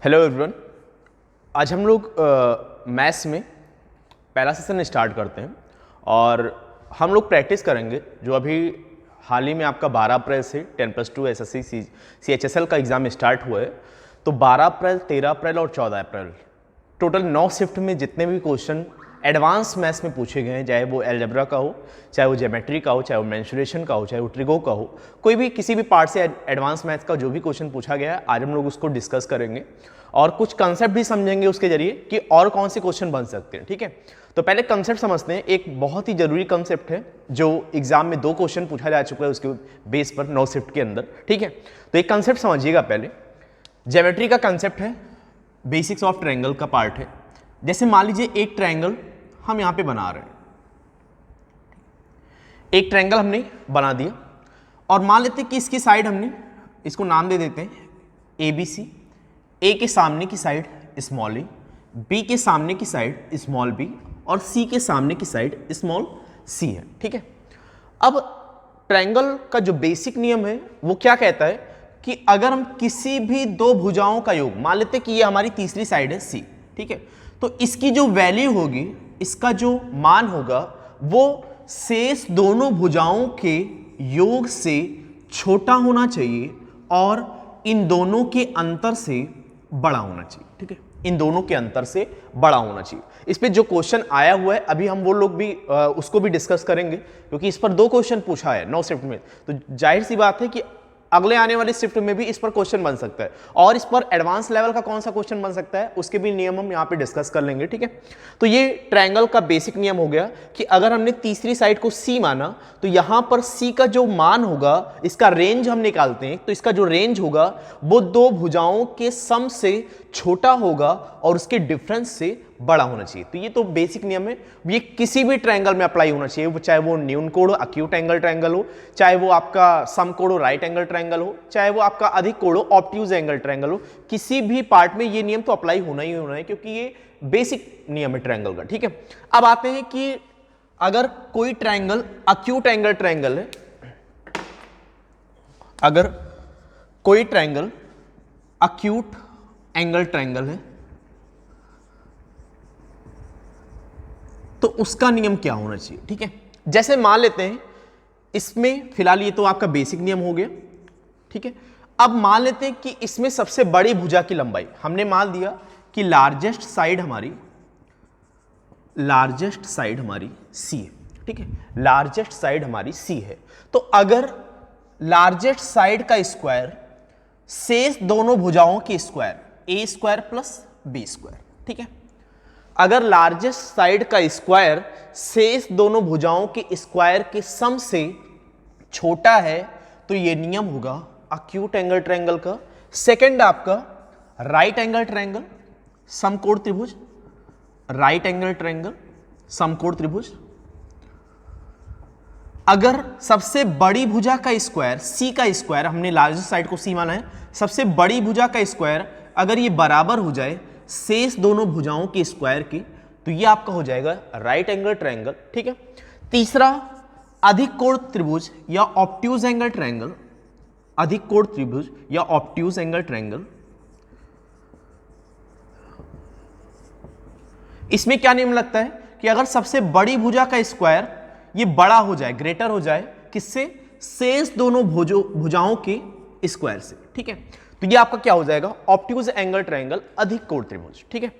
Hello everyone. आज हम लोग मैथ्स में पहला सेशन स्टार्ट करते हैं और हम लोग प्रैक्टिस करेंगे जो अभी हाल ही में आपका 12 अप्रैल से 10+2 एसएससी CHSL का एग्ज़ाम स्टार्ट हुआ है। तो 12 अप्रैल, 13 अप्रैल और 14 अप्रैल टोटल 9 शिफ्ट में जितने भी क्वेश्चन एडवांस मैथ्स में पूछे गए हैं, चाहे वो अलजेब्रा का हो, चाहे वो ज्योमेट्री का हो, चाहे वो मेंसुरेशन का हो, चाहे वो ट्रिगो का हो, कोई भी किसी भी पार्ट से एडवांस मैथ्स का जो भी क्वेश्चन पूछा गया है, आज हम लोग उसको डिस्कस करेंगे और कुछ कंसेप्ट भी समझेंगे उसके जरिए कि और कौन से क्वेश्चन बन सकते हैं। ठीक है, तो पहले कंसेप्ट समझते हैं। एक बहुत ही जरूरी कंसेप्ट है जो एग्जाम में 2 क्वेश्चन पूछा जा चुका है उसके बेस पर 9 शिफ्ट के अंदर। ठीक है, तो एक कंसेप्ट समझिएगा। पहले ज्योमेट्री का कंसेप्ट है, बेसिक्स ऑफ ट्रायंगल का पार्ट है। जैसे मान लीजिए एक ट्रायंगल हम यहां पे बना रहे हैं, एक ट्रायंगल हमने बना दिया और मान लेते हैं कि इसकी साइड हमने इसको नाम दे देते हैं ABC। ए के सामने की साइड स्मॉल ए, बी के सामने की साइड स्मॉल बी और सी के सामने की साइड स्मॉल सी है। ठीक है, अब ट्रायंगल का जो बेसिक नियम है वो क्या कहता है कि अगर हम किसी भी 2 भुजाओं का योग, मान लेते हैं कि ये हमारी तीसरी साइड है सी, ठीक है, तो इसकी जो वैल्यू होगी, इसका जो मान होगा वो शेष दोनों भुजाओं के योग से छोटा होना चाहिए और इन दोनों के अंतर से बड़ा होना चाहिए। ठीक है, इन दोनों के अंतर से बड़ा होना चाहिए। इस पे जो क्वेश्चन आया हुआ है अभी हम वो लोग भी उसको भी डिस्कस करेंगे, क्योंकि इस पर 2 क्वेश्चन पूछा है 9 शिफ्ट में। तो जाहिर सी बात है कि अगले आने वाली शिफ्ट में भी इस पर क्वेश्चन बन सकता है और इस पर एडवांस लेवल का कौन सा क्वेश्चन बन सकता है उसके भी नियम हम यहाँ पे डिस्कस कर लेंगे। ठीक है, तो ये ट्रायंगल का बेसिक नियम हो गया कि अगर हमने तीसरी साइड को सी माना तो यहाँ पर सी का जो मान होगा, इसका रेंज हम निकालते हैं, तो इसका जो रेंज होगा वो 2 भुजाओं के सम से छोटा होगा और उसके डिफरेंस से बड़ा होना चाहिए। तो ये तो बेसिक नियम है, ये किसी भी ट्रायंगल में अप्लाई होना चाहिए, चाहे वो न्यून कोण अक्यूट एंगल ट्रायंगल हो, चाहे वो आपका सम कोण राइट एंगल ट्रायंगल हो, चाहे वो आपका अधिक कोण ऑब्ट्यूज एंगल ट्रायंगल हो, किसी भी पार्ट में ये नियम तो अप्लाई होना ही होना है, क्योंकि ये बेसिक नियम है ट्रायंगल का। ठीक है, अब आते हैं कि अगर कोई ट्रायंगल अक्यूट एंगल ट्रायंगल है, अगर कोई ट्रायंगल अक्यूट एंगल ट्रायंगल है तो उसका नियम क्या होना चाहिए। ठीक है, जैसे मान लेते हैं इसमें फिलहाल ये तो आपका बेसिक नियम हो गया। ठीक है, अब मान लेते हैं कि इसमें सबसे बड़ी भुजा की लंबाई हमने मान दिया कि लार्जेस्ट साइड हमारी सी है। ठीक है, लार्जेस्ट साइड हमारी सी है। तो अगर लार्जेस्ट साइड का स्क्वायर शेष दोनों भुजाओं की स्क्वायर ए स्क्वायर प्लस बी स्क्वायर, ठीक है, अगर लार्जेस्ट साइड का स्क्वायर शेष दोनों भुजाओं के स्क्वायर के सम से छोटा है तो ये नियम होगा अक्यूट एंगल ट्रायंगल का। सेकंड आपका राइट एंगल ट्रायंगल समकोण त्रिभुज, राइट एंगल ट्रायंगल समकोण त्रिभुज। अगर सबसे बड़ी भुजा का स्क्वायर सी का स्क्वायर, हमने लार्जेस्ट साइड को सी माना है, सबसे बड़ी भुजा का स्क्वायर अगर ये बराबर हो जाए शेष दोनों भुजाओं के स्क्वायर की, तो ये आपका हो जाएगा राइट एंगल ट्रायंगल। ठीक है, तीसरा अधिक कोण त्रिभुज या ऑब्ट्यूज एंगल ट्रायंगल, अधिक कोण त्रिभुज या ऑब्ट्यूज एंगल ट्रायंगल। इसमें क्या नियम लगता है कि अगर सबसे बड़ी भुजा का स्क्वायर ये बड़ा हो जाए, ग्रेटर हो जाए, किससे? शेष दोनों भुजाओं के स्क्वायर से। ठीक है, तो ये आपका क्या हो जाएगा? ऑब्ट्यूज एंगल ट्रायंगल, अधिक कोण त्रिभुज। ठीक है,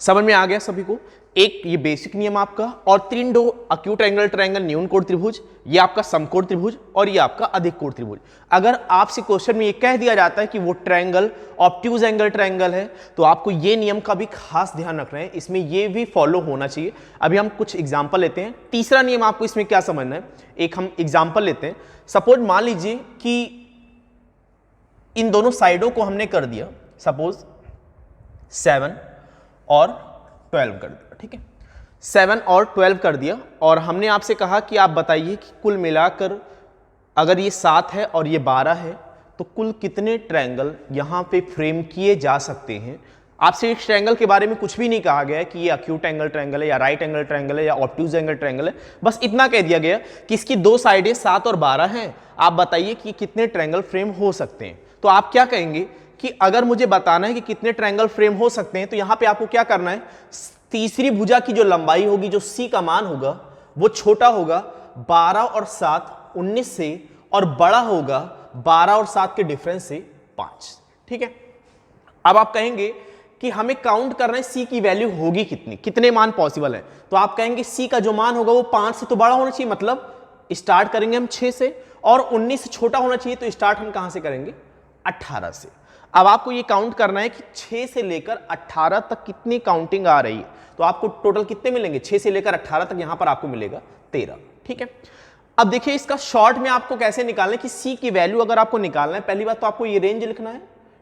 समझ में आ गया सभी को? एक ये बेसिक नियम आपका, और 3 अक्यूट एंगल ट्रायंगल न्यून कोण त्रिभुज, ये आपका समकोण त्रिभुज और ये आपका अधिक कोण त्रिभुज। अगर आपसे क्वेश्चन में ये कह दिया जाता है कि वो ट्रायंगल ऑब्ट्यूज एंगल ट्रायंगल है तो आपको ये नियम का भी खास ध्यान रखना है, इसमें ये भी फॉलो होना चाहिए। अभी हम कुछ एग्जाम्पल लेते हैं। तीसरा नियम आपको इसमें क्या समझना है, एक हम एग्जाम्पल लेते हैं। सपोज मान लीजिए कि इन दोनों साइडों को हमने कर दिया सपोज 7 और 12 कर दिया। ठीक है, 7 और 12 कर दिया और हमने आपसे कहा कि आप बताइए कि कुल मिलाकर अगर ये 7 है और ये 12 है तो कुल कितने ट्रायंगल यहां पे फ्रेम किए जा सकते हैं। आपसे इस ट्रायंगल के बारे में कुछ भी नहीं कहा गया है कि ये अक्यूट एंगल ट्रायंगल है या राइट एंगल ट्रायंगल है या ऑब्ट्यूज एंगल ट्रायंगल है, बस इतना कह दिया गया कि इसकी 2 साइडें 7 और 12 हैं। आप बताइए कि कितने ट्रायंगल फ्रेम हो सकते हैं। तो आप क्या कहेंगे कि अगर मुझे बताना है कि कितने ट्रायंगल फ्रेम हो सकते हैं, तो यहां पे आपको क्या करना है, तीसरी भुजा की जो लंबाई होगी, जो सी का मान होगा वो छोटा होगा 12 और 7 19 से, और बड़ा होगा 12 और 7 के डिफरेंस से 5। ठीक है, अब आप कहेंगे कि हमें काउंट करना है सी की वैल्यू होगी कितनी, कितने मान पॉसिबल है, तो आप कहेंगे सी का जो मान होगा वो 5 से तो बड़ा होना चाहिए, मतलब स्टार्ट करेंगे हम 6 से, और 19 से छोटा होना चाहिए, तो स्टार्ट हम कहां से करेंगे, 18 से। अब आपको ये काउंट करना है कि 6 से लेकर 18 तक कितनी काउंटिंग आ रही है, तो आपको टोटल कितने मिलेंगे, 6 से लेकर 18 तक, यहां पर आपको मिलेगा 13। ठीक है, अब देखिए इसका शॉर्ट में आपको कैसे निकालना है कि सी की वैल्यू अगर आपको निकालना है, पहली बात तो आपको ये रेंज लिखना है।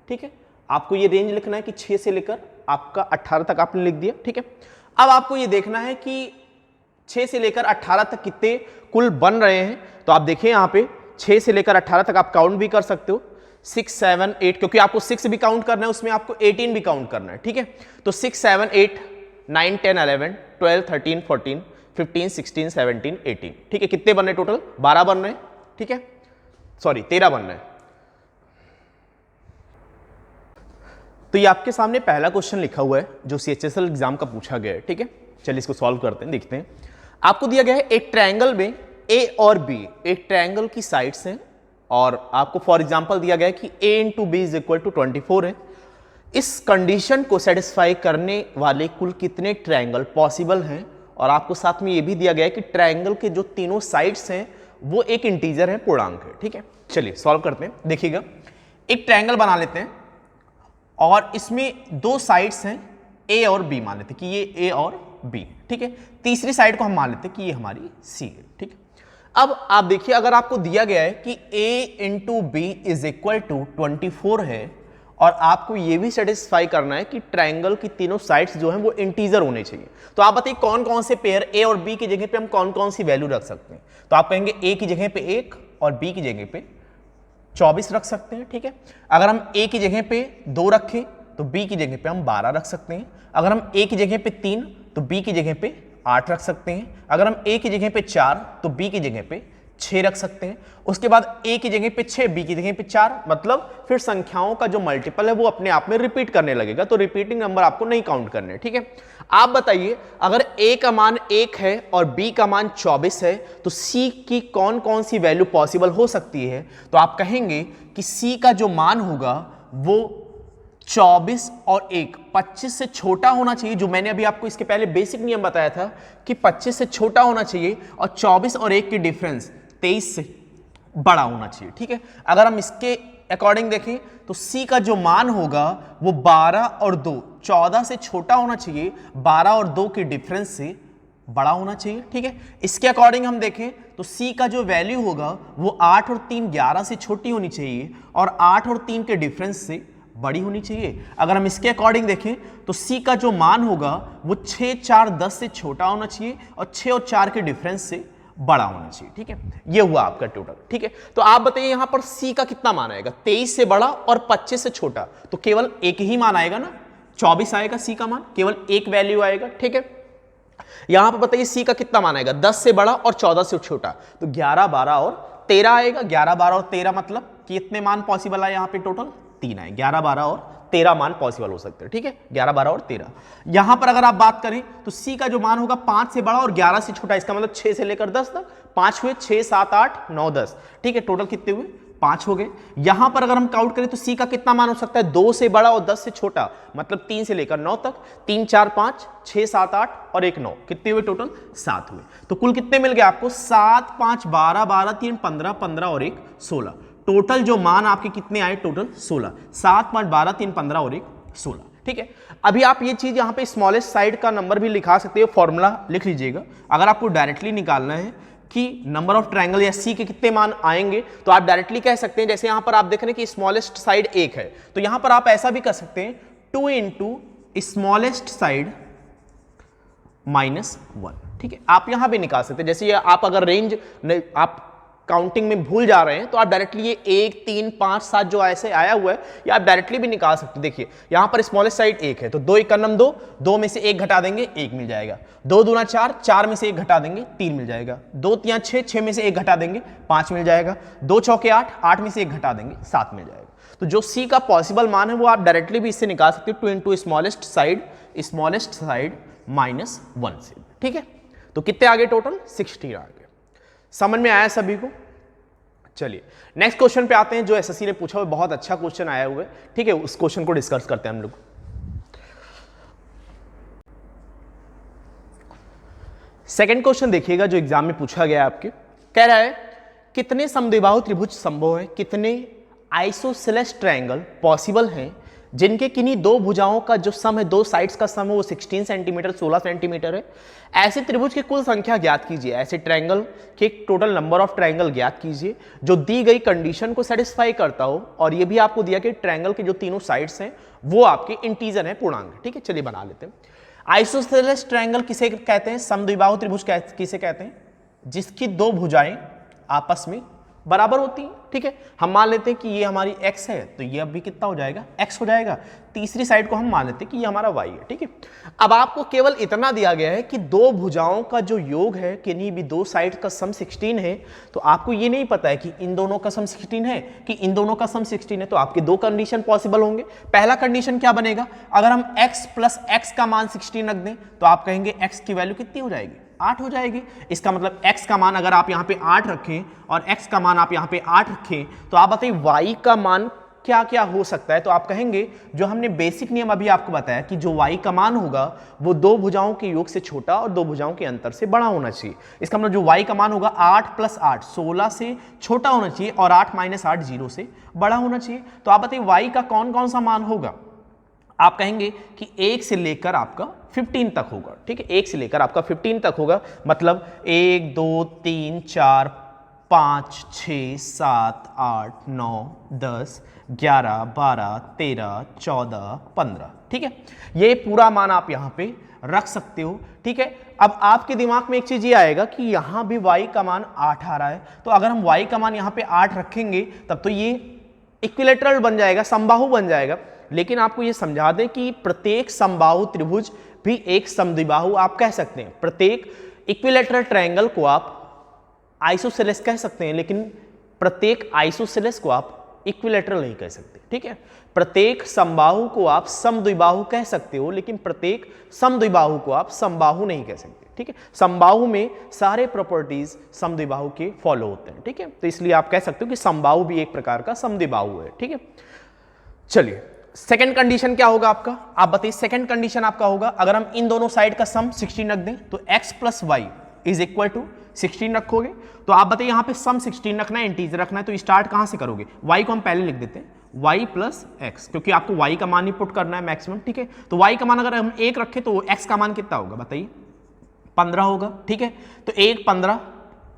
ठीक है, आपको ये रेंज लिखना है कि 6 से लेकर आपका 18 तक आपने लिख दिया। ठीक है, अब आपको ये देखना है कि 6 से लेकर 18 तक कितने कुल बन रहे हैं, तो आप देखिए यहां पे 6 से लेकर 18 तक आप काउंट भी कर सकते हो, 6 7 8, क्योंकि आपको 6 भी काउंट करना है, उसमें आपको 18 भी काउंट करना है। ठीक है, तो 6 7 8 9 10 11 12 13 14 15 16 17 18। ठीक है, कितने बन रहे टोटल, 12 बन रहे हैं। ठीक है, सॉरी 13 बन रहे हैं। तो ये आपके सामने पहला क्वेश्चन लिखा हुआ है जो CHSL एग्जाम का पूछा गया है। ठीक है, चलिए इसको सॉल्व करते हैं, देखते हैं। आपको दिया गया है एक ट्रायंगल में ए और बी, एक ट्रायंगल की साइड्स हैं, और आपको फॉर एग्जांपल दिया गया है कि a into B is equal to 24 है। इस कंडीशन को सेटिस्फाई करने वाले कुल कितने ट्रायंगल पॉसिबल हैं, और आपको साथ में ये भी दिया गया है कि ट्रायंगल के जो तीनों साइड्स हैं वो एक इंटीजर है, पूर्णांक है। ठीक है, चलिए सॉल्व करते हैं। देखिएगा, एक ट्रायंगल बना लेते हैं और इसमें दो साइड्स हैं ए और बी, मान लेते हैं कि ये ए और बी। ठीक है, तीसरी साइड को हम मान लेते हैं कि ये हमारी सी है। ठीक है, अब आप देखिए, अगर आपको दिया गया है कि a into B is equal to 24 है, और आपको ये भी सेटिस्फाई करना है कि ट्रायंगल की तीनों साइड्स जो हैं वो इंटीजर होने चाहिए, तो आप बताइए कौन कौन से पेयर ए और बी की जगह पे हम कौन कौन सी वैल्यू रख सकते हैं। तो आप कहेंगे ए की जगह पे 1 और बी की जगह पे 24 रख सकते हैं। ठीक है, अगर हम ए की जगह पे 2 रखें तो बी की जगह पे हम 12 रख सकते हैं। अगर हम ए की जगह पे 3 तो बी की जगह पे 8 रख सकते हैं। अगर हम ए की जगह पे 4 तो बी की जगह पे 6 रख सकते हैं। उसके बाद ए की जगह पे 6, बी की जगह पे 4, मतलब फिर संख्याओं का जो मल्टीपल है वो अपने आप में रिपीट करने लगेगा, तो रिपीटिंग नंबर आपको नहीं काउंट करने। ठीक है, आप बताइए अगर ए का मान 1 है और बी का मान 24 है, तो सी की कौन कौन सी वैल्यू पॉसिबल हो सकती है। तो आप कहेंगे कि सी का जो मान होगा वो 24 और 1 25 से छोटा होना चाहिए, जो मैंने अभी आपको इसके पहले बेसिक नियम बताया था कि 25 से छोटा होना चाहिए, और 24 और 1 की डिफरेंस 23 से बड़ा होना चाहिए। ठीक है, अगर हम इसके अकॉर्डिंग देखें तो C का जो मान होगा वो 12 और 2 14 से छोटा होना चाहिए, 12 और 2 के डिफरेंस से बड़ा होना चाहिए। ठीक है, इसके अकॉर्डिंग हम देखें तो C का जो वैल्यू होगा वो 8 और 3 11 से छोटी होनी चाहिए, और 8 और 3 के डिफरेंस से बड़ी होनी चाहिए। अगर हम इसके अकॉर्डिंग देखें तो C का जो मान होगा वो 6 4 10 से छोटा होना चाहिए, और 6 और 4 के डिफरेंस से बड़ा होना चाहिए। ठीक है, ये हुआ आपका टोटल। ठीक है, तो आप बताइए यहां पर C का कितना मान आएगा, 23 से बड़ा और 25 से छोटा, तो केवल एक ही मान आएगा ना, 24 आएगा C का मान, केवल एक वैल्यू आएगा। ठीक है, यहां पर बताइए C का कितना मान आएगा, 10 से बड़ा और 14 से छोटा, तो 11 12 और 13 आएगा। 11 12 और 13 मतलब कितने मान पॉसिबल आए, यहां पे टोटल 3 आए, 11 12 और 13 मान पॉसिबल हो सकते हैं। ठीक है, 11 12 और 13। यहां पर अगर आप बात करें तो C का जो मान होगा 5 से बड़ा और 11 से छोटा, इसका मतलब 6 से लेकर 10 तक, 5 हुए, 6 7 8 9 10। ठीक है, टोटल कितने हुए, 5 हो गए। यहां पर अगर हम काउंट करें तो C का कितना मान हो सकता है, 2 से बड़ा और 10 से छोटा, मतलब 3 से लेकर 9 तक, 3 4 5 6 7 8 और 1 9, कितने हुए टोटल, 7 हुए। तो कुल कितने मिल गए आपको, 7 5 12 12 3 15 15 और 1 16। टोटल जो मान आपके कितने आए, टोटल 16, 7 5 12 3 15 और 1 16। ठीक है, अभी आप ये चीज यहां पे स्मॉलेस्ट साइड का नंबर भी लिखा सकते हो, फॉर्मूला लिख लीजिएगा। अगर आपको डायरेक्टली निकालना है कि नंबर ऑफ ट्रायंगल या C के कितने मान आएंगे, तो आप डायरेक्टली कह सकते हैं, जैसे यहां पर आप देख रहे हैं कि स्मॉलेस्ट साइड 1 है, तो यहां पर आप ऐसा भी कर सकते हैं 2 इंटू स्मॉलेस्ट साइड -1। ठीक है, आप यहां भी निकाल सकते हैं, जैसे ये आप अगर रेंज आप काउंटिंग में भूल जा रहे हैं तो आप डायरेक्टली ये 1 3 5 7 जो ऐसे आया हुआ है ये आप डायरेक्टली भी निकाल सकते हैं। देखिए यहां पर स्मॉलेस्ट साइड 1 है तो 2 1 2, 2 में से 1 घटा देंगे 1 मिल जाएगा। 2 दूना 4, 4 में से 1 घटा देंगे 3 मिल जाएगा। 2 3 6, 6 में से 1 घटा देंगे 5 मिल जाएगा। 2 चौके 8, 8 में से 1 घटा देंगे 7 मिल जाएगा। तो जो सी का पॉसिबल मान है वो आप डायरेक्टली भी इससे निकाल सकते हो, 2 इंटू स्मॉलेस्ट साइड माइनस 1 से। ठीक है, तो कितने आ गए टोटल? 16 आ गए। समझ में आया सभी को? चलिए नेक्स्ट क्वेश्चन पे आते हैं जो एसएससी ने पूछा हुआ, बहुत अच्छा क्वेश्चन आया हुआ है। ठीक है, उस क्वेश्चन को डिस्कस करते हैं हम लोग। सेकंड क्वेश्चन देखिएगा जो एग्जाम में पूछा गया आपके, कह रहा है कितने समद्विबाहु त्रिभुज संभव है, कितने आइसोसेलेस ट्रायंगल पॉसिबल हैं जिनके किन्हीं दो भुजाओं का जो सम है, दो साइड्स का सम है वो 16 सेंटीमीटर 16 सेंटीमीटर है। ऐसे त्रिभुज की कुल संख्या ज्ञात कीजिए, ऐसे ट्रायंगल के टोटल नंबर ऑफ ट्रायंगल ज्ञात कीजिए जो दी गई कंडीशन को सेटिस्फाई करता हो, और ये भी आपको दिया कि ट्रायंगल के जो तीनों साइड्स हैं वो आपके इंटीजर है, पूर्णांक। ठीक है, चलिए बना लेते हैं। आइसोसेलेस ट्रायंगल किसे कहते हैं? समद्विबाहु त्रिभुज किसे कहते हैं? जिसकी दो भुजाएं आपस में बराबर होती है। ठीक है, हम मान लेते हैं कि ये हमारी x है तो ये अब भी कितना हो जाएगा? x हो जाएगा। तीसरी साइड को हम मान लेते हैं कि ये हमारा y है। ठीक है, अब आपको केवल इतना दिया गया है कि दो भुजाओं का जो योग है, किन्हीं भी दो साइड का सम 16 है, तो आपको ये नहीं पता है कि इन दोनों का सम 16 है कि इन दोनों का सम 16 है, तो आपके दो कंडीशन पॉसिबल होंगे। पहला कंडीशन क्या बनेगा? अगर हम x प्लस x का मान 16 रख दें तो आप कहेंगे x की वैल्यू कितनी हो जाएगी? 8 हो जाएगी। इसका मतलब x का मान अगर आप यहाँ पे 8 रखें और x का मान आप यहाँ पे 8 रखें तो आप बताइए y का मान क्या क्या हो सकता है? तो आप कहेंगे जो हमने बेसिक नियम अभी आपको बताया कि जो y का मान होगा वो दो भुजाओं के योग से छोटा और दो भुजाओं के अंतर से बड़ा होना चाहिए। इसका मतलब जो y का मान होगा 8 प्लस 8 16 से छोटा होना चाहिए और 8 माइनस 8 0 से बड़ा होना चाहिए। तो आप बताइए y का कौन कौन सा मान होगा? आप कहेंगे कि 1 से लेकर आपका 15 तक होगा। ठीक है, 1 से लेकर आपका 15 तक होगा, मतलब 1 2 3 4 5 6 7 8 9 10 11 12 13 14 15। ठीक है, ये पूरा मान आप यहाँ पे रख सकते हो। ठीक है, अब आपके दिमाग में एक चीज ये आएगा कि यहाँ भी y का मान 8 आ रहा है, तो अगर हम y का मान यहाँ पे 8 रखेंगे तब तो ये इक्विलेटरल बन जाएगा, समबाहु बन जाएगा। लेकिन आपको ये समझा दें कि प्रत्येक समबाहु त्रिभुज भी एक समद्विबाहु आप कह सकते हैं। प्रत्येक इक्विलेटरल ट्रायंगल को आप आइसोसेलेस कह सकते हैं, लेकिन प्रत्येक आइसोसेलेस को आप इक्विलेटरल नहीं कह सकते। ठीक है, प्रत्येक समबाहु को आप समद्विबाहु कह सकते हो, लेकिन प्रत्येक समद्विबाहु को आप समबाहु नहीं कह सकते। ठीक है, समबाहु में सारे प्रॉपर्टीज समद्विबाहु के फॉलो होते हैं। ठीक है, तो इसलिए आप कह सकते हो कि समबाहु भी एक प्रकार का समद्विबाहु है। ठीक है, चलिए सेकंड कंडीशन क्या होगा आपका? आप बताइए सेकंड कंडीशन आपका होगा, अगर हम इन दोनों साइड का सम 16 रख दें तो x plus Y is equal to 16 रखोगे, तो आप बताइए यहाँ पे सम 16 रखना है, इंटीजर रखना है, तो स्टार्ट कहाँ से करोगे? y को हम पहले लिख देते हैं y प्लस एक्स, क्योंकि आपको y का मान ही पुट करना है मैक्सिमम। ठीक है, तो y का मान अगर हम 1 रखें तो x का मान कितना होगा बताइए? 15 होगा। ठीक है, तो 1 15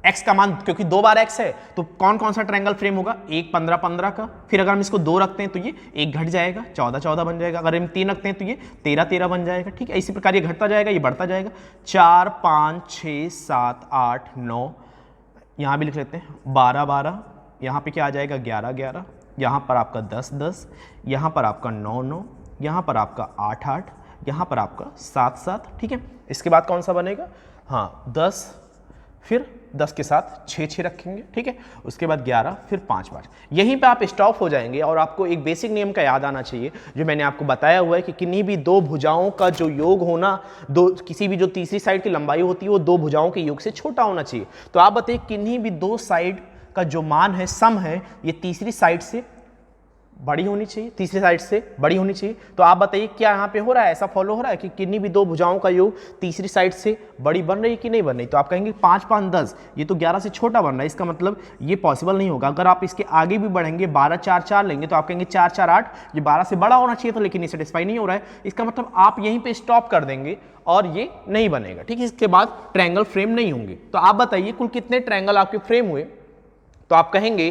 x का मान, क्योंकि दो बार x है तो कौन कौन सा ट्रायंगल फ्रेम होगा? 1 15 15 का। फिर अगर हम इसको 2 रखते हैं तो ये 1 घट जाएगा, 14 14 बन जाएगा। अगर हम 3 रखते हैं तो ये 13 13 बन जाएगा। ठीक है, इसी प्रकार ये घटता जाएगा, ये बढ़ता जाएगा। 4 5 6 7 8 9, यहाँ भी लिख लेते हैं 12 12, यहाँ पे क्या आ जाएगा? 11 11, यहाँ पर आपका 10 10, यहाँ पर आपका 9 9, यहाँ पर आपका 8 8, यहाँ पर आपका 7 7। ठीक है, इसके बाद कौन सा बनेगा? हाँ 10, फिर 10 के साथ 6 6 रखेंगे। ठीक है, उसके बाद 11, फिर 5 5। यहीं पे आप स्टॉप हो जाएंगे और आपको एक बेसिक नियम का याद आना चाहिए जो मैंने आपको बताया हुआ है कि किन्हीं भी दो भुजाओं का जो योग होना, दो किसी भी जो तीसरी साइड की लंबाई होती है वो दो भुजाओं के योग से छोटा होना चाहिए। तो आप बताइए किन्हीं भी दो साइड का जो मान है, सम है, ये तीसरी साइड से बड़ी होनी चाहिए, तीसरी साइड से बड़ी होनी चाहिए। तो आप बताइए क्या यहाँ पे हो रहा है? ऐसा फॉलो हो रहा है कि किन्हीं भी दो भुजाओं का योग तीसरी साइड से बड़ी बन रही है कि नहीं बन रही? तो आप कहेंगे 5 5 10, ये तो 11 से छोटा बन रहा है, इसका मतलब ये पॉसिबल नहीं होगा। अगर आप इसके आगे भी बढ़ेंगे, 12 4 4 लेंगे तो आप कहेंगे 4 4 8, ये 12 से बड़ा होना चाहिए था, लेकिन ये सेटिस्फाई नहीं हो रहा है। इसका मतलब आप यहीं पर स्टॉप कर देंगे और ये नहीं बनेगा। ठीक है, इसके बाद ट्रायंगल फ्रेम नहीं होंगे। तो आप बताइए कुल कितने ट्रायंगल आपके फ्रेम हुए? तो आप कहेंगे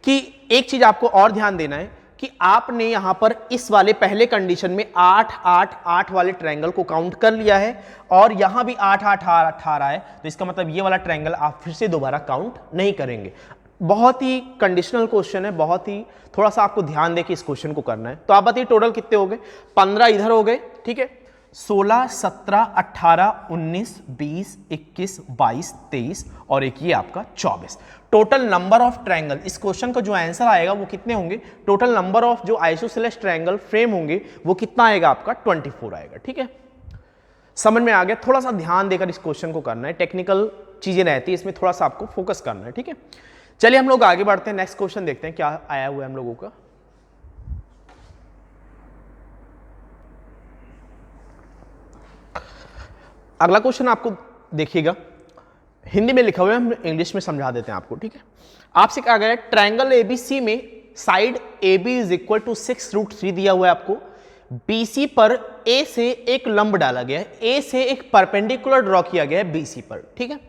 कि एक चीज आपको और ध्यान देना है कि आपने यहां पर इस वाले पहले कंडीशन में 8 8 8 वाले ट्रायंगल को काउंट कर लिया है और यहां भी 8 8 8 आ रहा है, तो इसका मतलब ये वाला ट्रायंगल आप फिर से दोबारा काउंट नहीं करेंगे। बहुत ही कंडीशनल क्वेश्चन है, बहुत ही थोड़ा सा आपको ध्यान देके इस क्वेश्चन को करना है। तो आप बताइए टोटल कितने हो गए, 15 इधर हो गए, ठीक है, 16, 17, 18, 19, 20, 21, 22, 23 और एक ये आपका 24। टोटल नंबर ऑफ ट्रायंगल, इस क्वेश्चन का जो आंसर आएगा वो कितने होंगे, टोटल नंबर ऑफ जो आइसोसेलेस ट्रायंगल फ्रेम होंगे वो कितना आएगा आपका 24 आएगा। ठीक है, समझ में आ गया। थोड़ा सा ध्यान देकर इस क्वेश्चन को करना है, टेक्निकल चीजें रहती है इसमें, थोड़ा सा आपको फोकस करना है। ठीक है, चलिए हम लोग आगे बढ़ते हैं, नेक्स्ट क्वेश्चन देखते हैं क्या आया हुआ है हम लोगों का। अगला क्वेश्चन आपको देखिएगा, हिंदी में लिखा हुआ है, हम इंग्लिश में समझा देते हैं आपको। ठीक है, आपसे कहा गया है ट्रायंगल एबीसी में side AB is equal to 6√3 दिया हुआ है आपको। BC पर A से एक लंब डाला गया है, A से एक परपेंडिकुलर ड्रॉ किया गया है BC पर। ठीक है,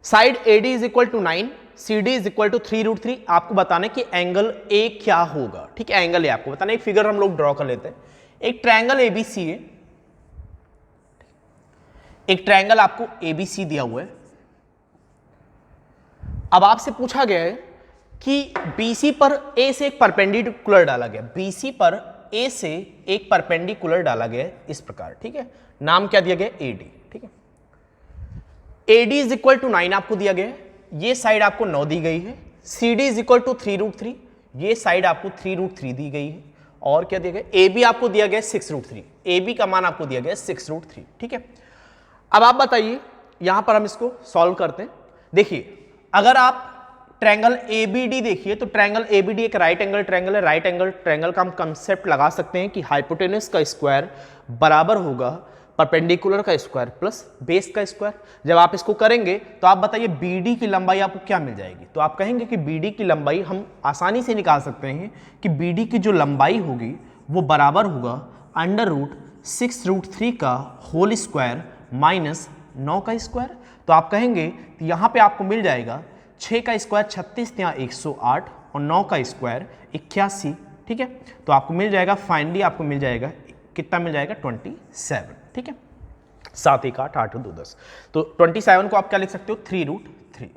side AD is equal to 9, CD is equal to 3√3। आपको बताना कि एंगल A क्या होगा। ठीक है, एंगल A आपको बताना, एक फिगर हम लोग ड्रॉ कर लेते हैं। एक ट्रायंगल ABC है, एक ट्रायंगल आपको ABC दिया हुआ है। अब आपसे पूछा गया है कि BC पर A से एक परपेंडिकुलर डाला गया, BC पर A से एक परपेंडिकुलर डाला गया इस प्रकार। ठीक है, नाम क्या दिया गया, AD। ठीक है, AD इज इक्वल टू 9 आपको दिया गया है, ये साइड आपको 9 दी गई है। CD इज इक्वल टू 3√3, ये साइड आपको 3√3 दी गई है। और क्या दिया गया, AB आपको दिया गया 6√3, AB का मान आपको दिया गया 6√3। ठीक है, अब आप बताइए, यहां पर हम इसको सॉल्व करते हैं। देखिए, अगर आप ट्रायंगल ABD देखिए तो ट्रायंगल ABD एक राइट एंगल ट्रायंगल है। राइट एंगल ट्रायंगल का हम कंसेप्ट लगा सकते हैं कि हाइपोटेनस का स्क्वायर बराबर होगा परपेंडिकुलर का स्क्वायर प्लस बेस का स्क्वायर। जब आप इसको करेंगे तो आप बताइए BD की लंबाई आपको क्या मिल जाएगी। तो आप कहेंगे कि BD की लंबाई हम आसानी से निकाल सकते हैं कि BD की जो लंबाई होगी वो बराबर होगा √6√3 का होल स्क्वायर माइनस 9 का स्क्वायर। तो आप कहेंगे तो यहाँ पे आपको मिल जाएगा 6 का स्क्वायर 36 या 108 और 9 का स्क्वायर 81। ठीक है, तो आपको मिल जाएगा, फाइनली आपको मिल जाएगा कितना, मिल जाएगा 27। ठीक है, 7 1 8 8 2 10, तो 27 को आप क्या लिख सकते हो, 3√3।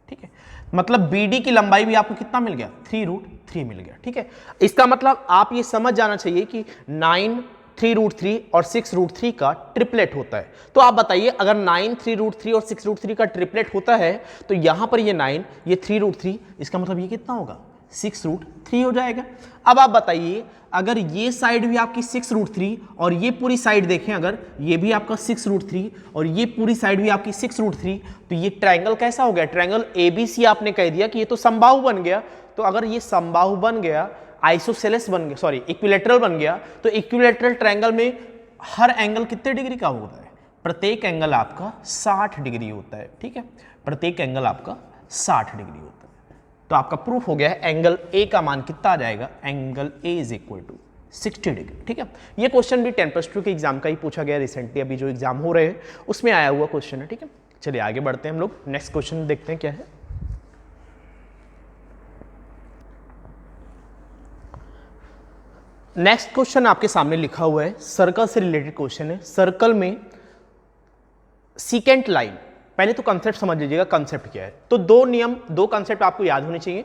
ठीक है, मतलब BD की लंबाई भी आपको कितना मिल गया, 3√3 मिल गया। ठीक है, इसका मतलब आप ये समझ जाना चाहिए कि 9 3√3 और 6√3 का ट्रिपलेट होता है। तो आप बताइए, अगर 9 3√3 और 6√3 का ट्रिपलेट होता है तो यहां पर ये 9 ये 3√3, इसका मतलब ये कितना होगा, 6√3 हो जाएगा। अब आप बताइए, अगर ये साइड भी आपकी 6√3 और ये पूरी साइड देखें, अगर ये भी आपका 6√3 और ये पूरी साइड भी आपकी 6√3, तो ये ट्रायंगल कैसा हो गया, ट्रायंगल ABC आपने कह दिया कि ये तो समबाहु बन गया। तो अगर ये समबाहु बन गया, आइसोसेलेस बन गया, सॉरी इक्विलैटरल बन गया, तो इक्विलैटरल ट्रायंगल में हर एंगल कितने डिग्री का होता है, प्रत्येक एंगल आपका 60 डिग्री होता है। ठीक है, प्रत्येक एंगल आपका 60 डिग्री होता है। तो आपका प्रूफ हो गया है, एंगल A का मान कितना आ जाएगा, angle A is equal to 60 degree. ठीक है, ये क्वेश्चन भी 10+2 के एग्जाम का ही पूछा गया रिसेंटली, अभी जो एग्जाम हो रहे हैं उसमें आया हुआ क्वेश्चन है। ठीक है, चलिए आगे बढ़ते हैं हम लोग, नेक्स्ट क्वेश्चन देखते हैं क्या है। नेक्स्ट क्वेश्चन आपके सामने लिखा हुआ है, सर्कल से रिलेटेड क्वेश्चन है। सर्कल में सीकेंट लाइन, पहले तो कंसेप्ट समझ लीजिएगा, कंसेप्ट क्या है। तो दो कंसेप्ट आपको याद होने चाहिए।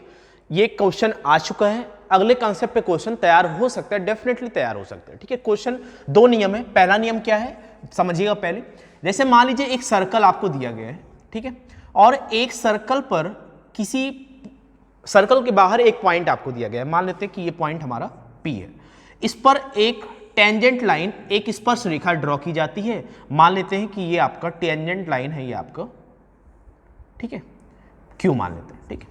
ये क्वेश्चन आ चुका है, अगले कंसेप्ट पे क्वेश्चन तैयार हो सकता है, डेफिनेटली तैयार हो सकता है। ठीक है, क्वेश्चन 2 नियम है। पहला नियम क्या है समझिएगा पहले, जैसे मान लीजिए एक सर्कल आपको दिया गया है, ठीक है, और एक सर्कल पर किसी सर्कल के बाहर एक पॉइंट आपको दिया गया है, मान लेते हैं कि ये पॉइंट हमारा P है। इस पर एक टेंजेंट लाइन, एक स्पर्श रेखा ड्रॉ की जाती है, मान लेते हैं कि ये आपका टेंजेंट लाइन है, ये आपका, ठीक है, Q मान लेते हैं। ठीक है,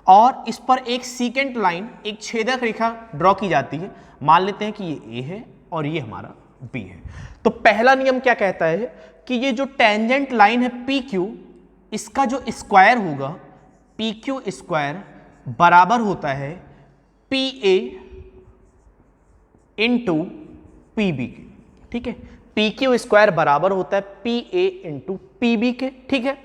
और इस पर एक सीकेंट लाइन, एक छेदक रेखा ड्रॉ की जाती है, मान लेते हैं कि ये A है और ये हमारा B है। तो पहला नियम क्या कहता है कि ये जो टेंजेंट लाइन है PQ, इसका जो स्क्वायर होगा PQ स्क्वायर बराबर होता है PA इंटू PB के। ठीक है, PQ स्क्वायर बराबर होता है PA इंटू PB के। ठीक है,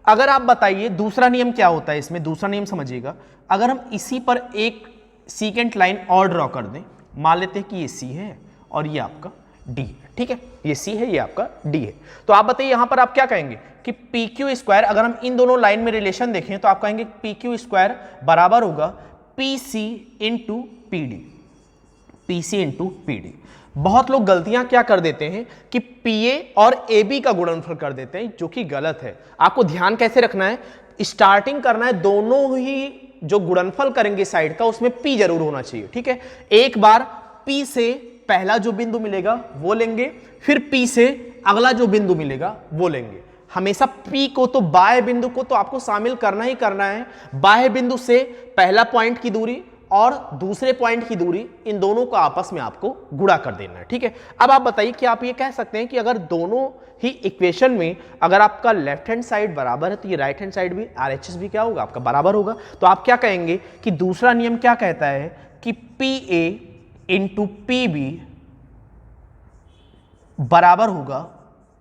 अगर आप बताइए दूसरा नियम क्या होता है इसमें, दूसरा नियम समझिएगा, अगर हम इसी पर एक सीकेंट लाइन और ड्रॉ कर दें, मान लेते हैं कि ये C है और ये आपका डी है, ठीक है, ये सी है, ये आपका डी है। तो आप बताइए यहां पर आप क्या कहेंगे कि पी क्यू स्क्वायर, अगर हम इन दोनों लाइन में रिलेशन देखें तो आप कहेंगे पी क्यू स्क्वायर बराबर होगा P C into P D, P C into P D. बहुत लोग गलतियां क्या कर देते हैं कि पीए और ए बी का गुणनफल कर देते हैं, जो कि गलत है। आपको ध्यान कैसे रखना है, स्टार्टिंग करना है, दोनों ही जो गुणनफल करेंगे साइड का उसमें पी जरूर होना चाहिए, ठीक है। एक बार पी से पहला जो बिंदु मिलेगा वो लेंगे, फिर पी से अगला जो बिंदु मिलेगा वो लेंगे। हमेशा पी को तो बाह्य बिंदु को तो आपको शामिल करना ही करना है। बाह्य बिंदु से पहला पॉइंट की दूरी और दूसरे पॉइंट की दूरी, इन दोनों को आपस में आपको गुणा कर देना है, ठीक है। अब आप बताइए कि आप ये कह सकते हैं कि अगर दोनों ही इक्वेशन में अगर आपका लेफ्ट हैंड साइड बराबर है तो ये राइट हैंड साइड भी RHS भी क्या होगा आपका बराबर होगा। तो आप क्या कहेंगे कि दूसरा नियम क्या कहता है कि PA इंटू PB बराबर होगा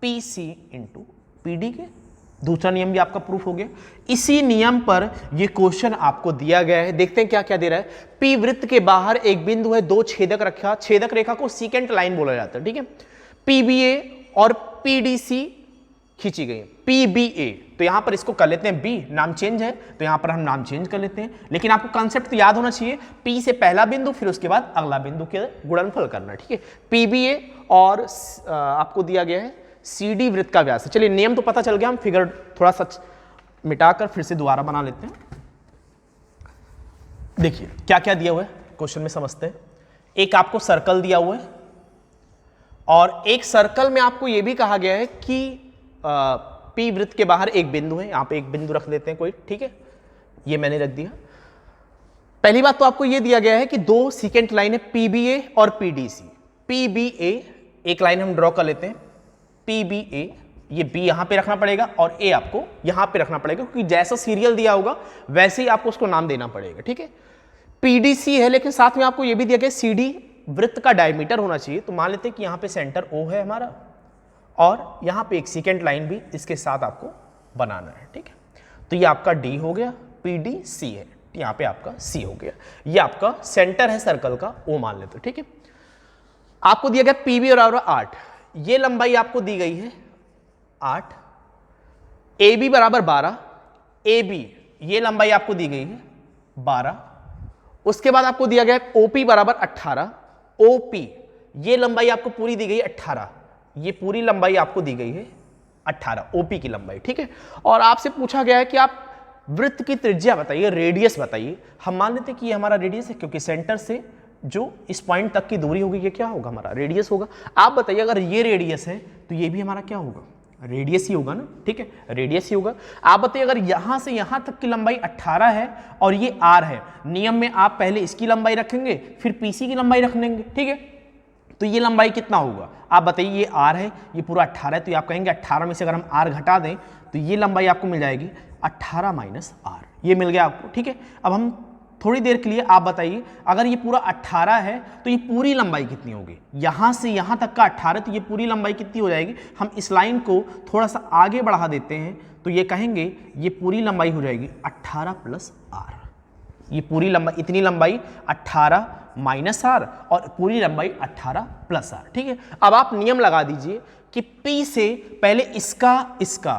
PC इंटू PD के। दूसरा नियम भी आपका प्रूफ हो गया। इसी नियम पर ये क्वेश्चन आपको दिया गया है। देखते हैं क्या क्या दे रहा है। P वृत्त के बाहर एक बिंदु है, दो छेदक रेखा, छेदक रेखा को सीकेंट लाइन बोला जाता है, ठीक है। PBA और PDC खींची गई है। PBA तो यहां पर इसको कर लेते हैं B, नाम चेंज है तो यहां पर हम नाम चेंज कर लेते हैं, लेकिन आपको कॉन्सेप्ट तो याद होना चाहिए। P से पहला बिंदु फिर उसके बाद अगला बिंदु के गुणनफल करना, ठीक है। PBA और आपको दिया गया है CD वृत्त का व्यास है। चलिए नियम तो पता चल गया, हम फिगर थोड़ा सा मिटाकर फिर से दोबारा बना लेते हैं। देखिए क्या क्या दिया हुआ है क्वेश्चन में, समझते हैं। एक आपको सर्कल दिया हुआ है और एक सर्कल में आपको यह भी कहा गया है कि P वृत्त के बाहर एक बिंदु है, यहां पे एक बिंदु रख देते हैं कोई, ठीक है, ये मैंने रख दिया। पहली बात तो आपको यह दिया गया है कि दो सीकेंट लाइन है PBA और PDC। PBA एक लाइन हम ड्रॉ कर लेते हैं, PBA, ये B यहां पे रखना पड़ेगा और A आपको यहां पे रखना पड़ेगा, क्योंकि जैसा सीरियल दिया होगा वैसे ही आपको उसको नाम देना पड़ेगा, ठीक है। PDC है, लेकिन साथ में आपको यह भी दिया गया CD वृत्त का डायमीटर होना चाहिए। तो मान लेते हैं कि यहां पे सेंटर O है हमारा और यहां पे एक सेकेंड लाइन भी इसके साथ आपको बनाना है, ठीक है। तो ये आपका D हो गया, PDC है, यहां पे आपका C हो गया। ये आपका सेंटर है सर्कल का, O मान लेते, ठीक है। आपको दिया गया PB बराबर 8, ये लंबाई आपको दी गई है 8, AB बराबर 12, AB ये लंबाई आपको दी गई है 12। उसके बाद आपको दिया गया OP बराबर 18, OP ये लंबाई आपको पूरी दी गई 18, ये पूरी लंबाई आपको दी गई है 18, OP की लंबाई, ठीक है। और आपसे पूछा गया है कि आप वृत्त की त्रिज्या बताइए, रेडियस बताइए। हम मान लेते हैं कि ये हमारा रेडियस है, क्योंकि सेंटर से जो इस पॉइंट तक की दूरी होगी ये क्या होगा, हमारा रेडियस होगा। आप बताइए अगर ये रेडियस है तो ये भी हमारा क्या होगा, रेडियस ही होगा ना, ठीक है, रेडियस ही होगा। आप बताइए अगर यहां से यहां तक की लंबाई 18 है और ये R है, नियम में आप पहले इसकी लंबाई रखेंगे फिर PC की लंबाई रख लेंगे, ठीक है। तो ये लंबाई कितना होगा, आप बताइए। ये R है, ये पूरा 18 है, तो आप कहेंगे 18 में से अगर हम R घटा दें तो ये लंबाई आपको मिल जाएगी 18 माइनस R, ये मिल गया आपको, ठीक है। अब हम थोड़ी देर के लिए आप बताइए अगर ये पूरा 18 है तो ये पूरी लंबाई कितनी होगी, यहां से यहां तक का 18, तो ये पूरी लंबाई कितनी हो जाएगी। हम इस लाइन को थोड़ा सा आगे बढ़ा देते हैं तो ये कहेंगे ये पूरी लंबाई हो जाएगी 18 प्लस R। ये पूरी लंबाई, इतनी लंबाई 18 माइनस R और पूरी लंबाई 18 प्लस R, ठीक है। अब आप नियम लगा दीजिए कि P से पहले इसका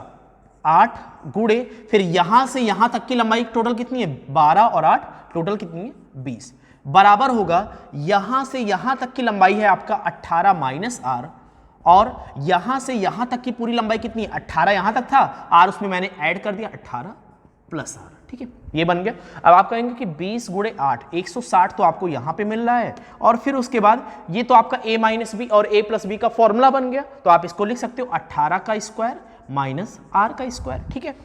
8 गुणे फिर यहां से यहां तक की लंबाई टोटल कितनी है 12 और 8 टोटल कितनी है 20, बराबर होगा यहां से यहां तक की लंबाई है आपका 18 माइनस R और यहां से यहां तक की पूरी लंबाई कितनी है 18 यहां तक था, R उसमें मैंने ऐड कर दिया 18 प्लस R, ठीक है, ये बन गया। अब आप कहेंगे कि 20 गुणे 8 160 तो आपको यहां पे मिल रहा है और फिर उसके बाद ये तो आपका A माइनस बी और A प्लस बी का फॉर्मूला बन गया, तो आप इसको लिख सकते हो 18 का स्क्वायर माइनस R का स्क्वायर, ठीक है।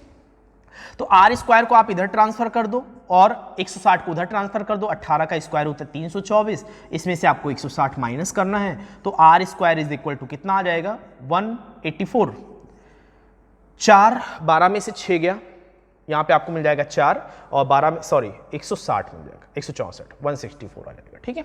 तो R स्क्वायर को आप इधर ट्रांसफर कर दो और 160 को उधर ट्रांसफर कर दो, 18 का स्क्वायर होता है 324, इसमें से आपको 160 माइनस करना है, तो R square is equal to कितना आ जाएगा 184। 4 12 में से 6 गया, यहाँ पे आपको मिल जाएगा 4 और 12 में 160 मिल जाएगा 164 164 आ जाएगा, ठीक है।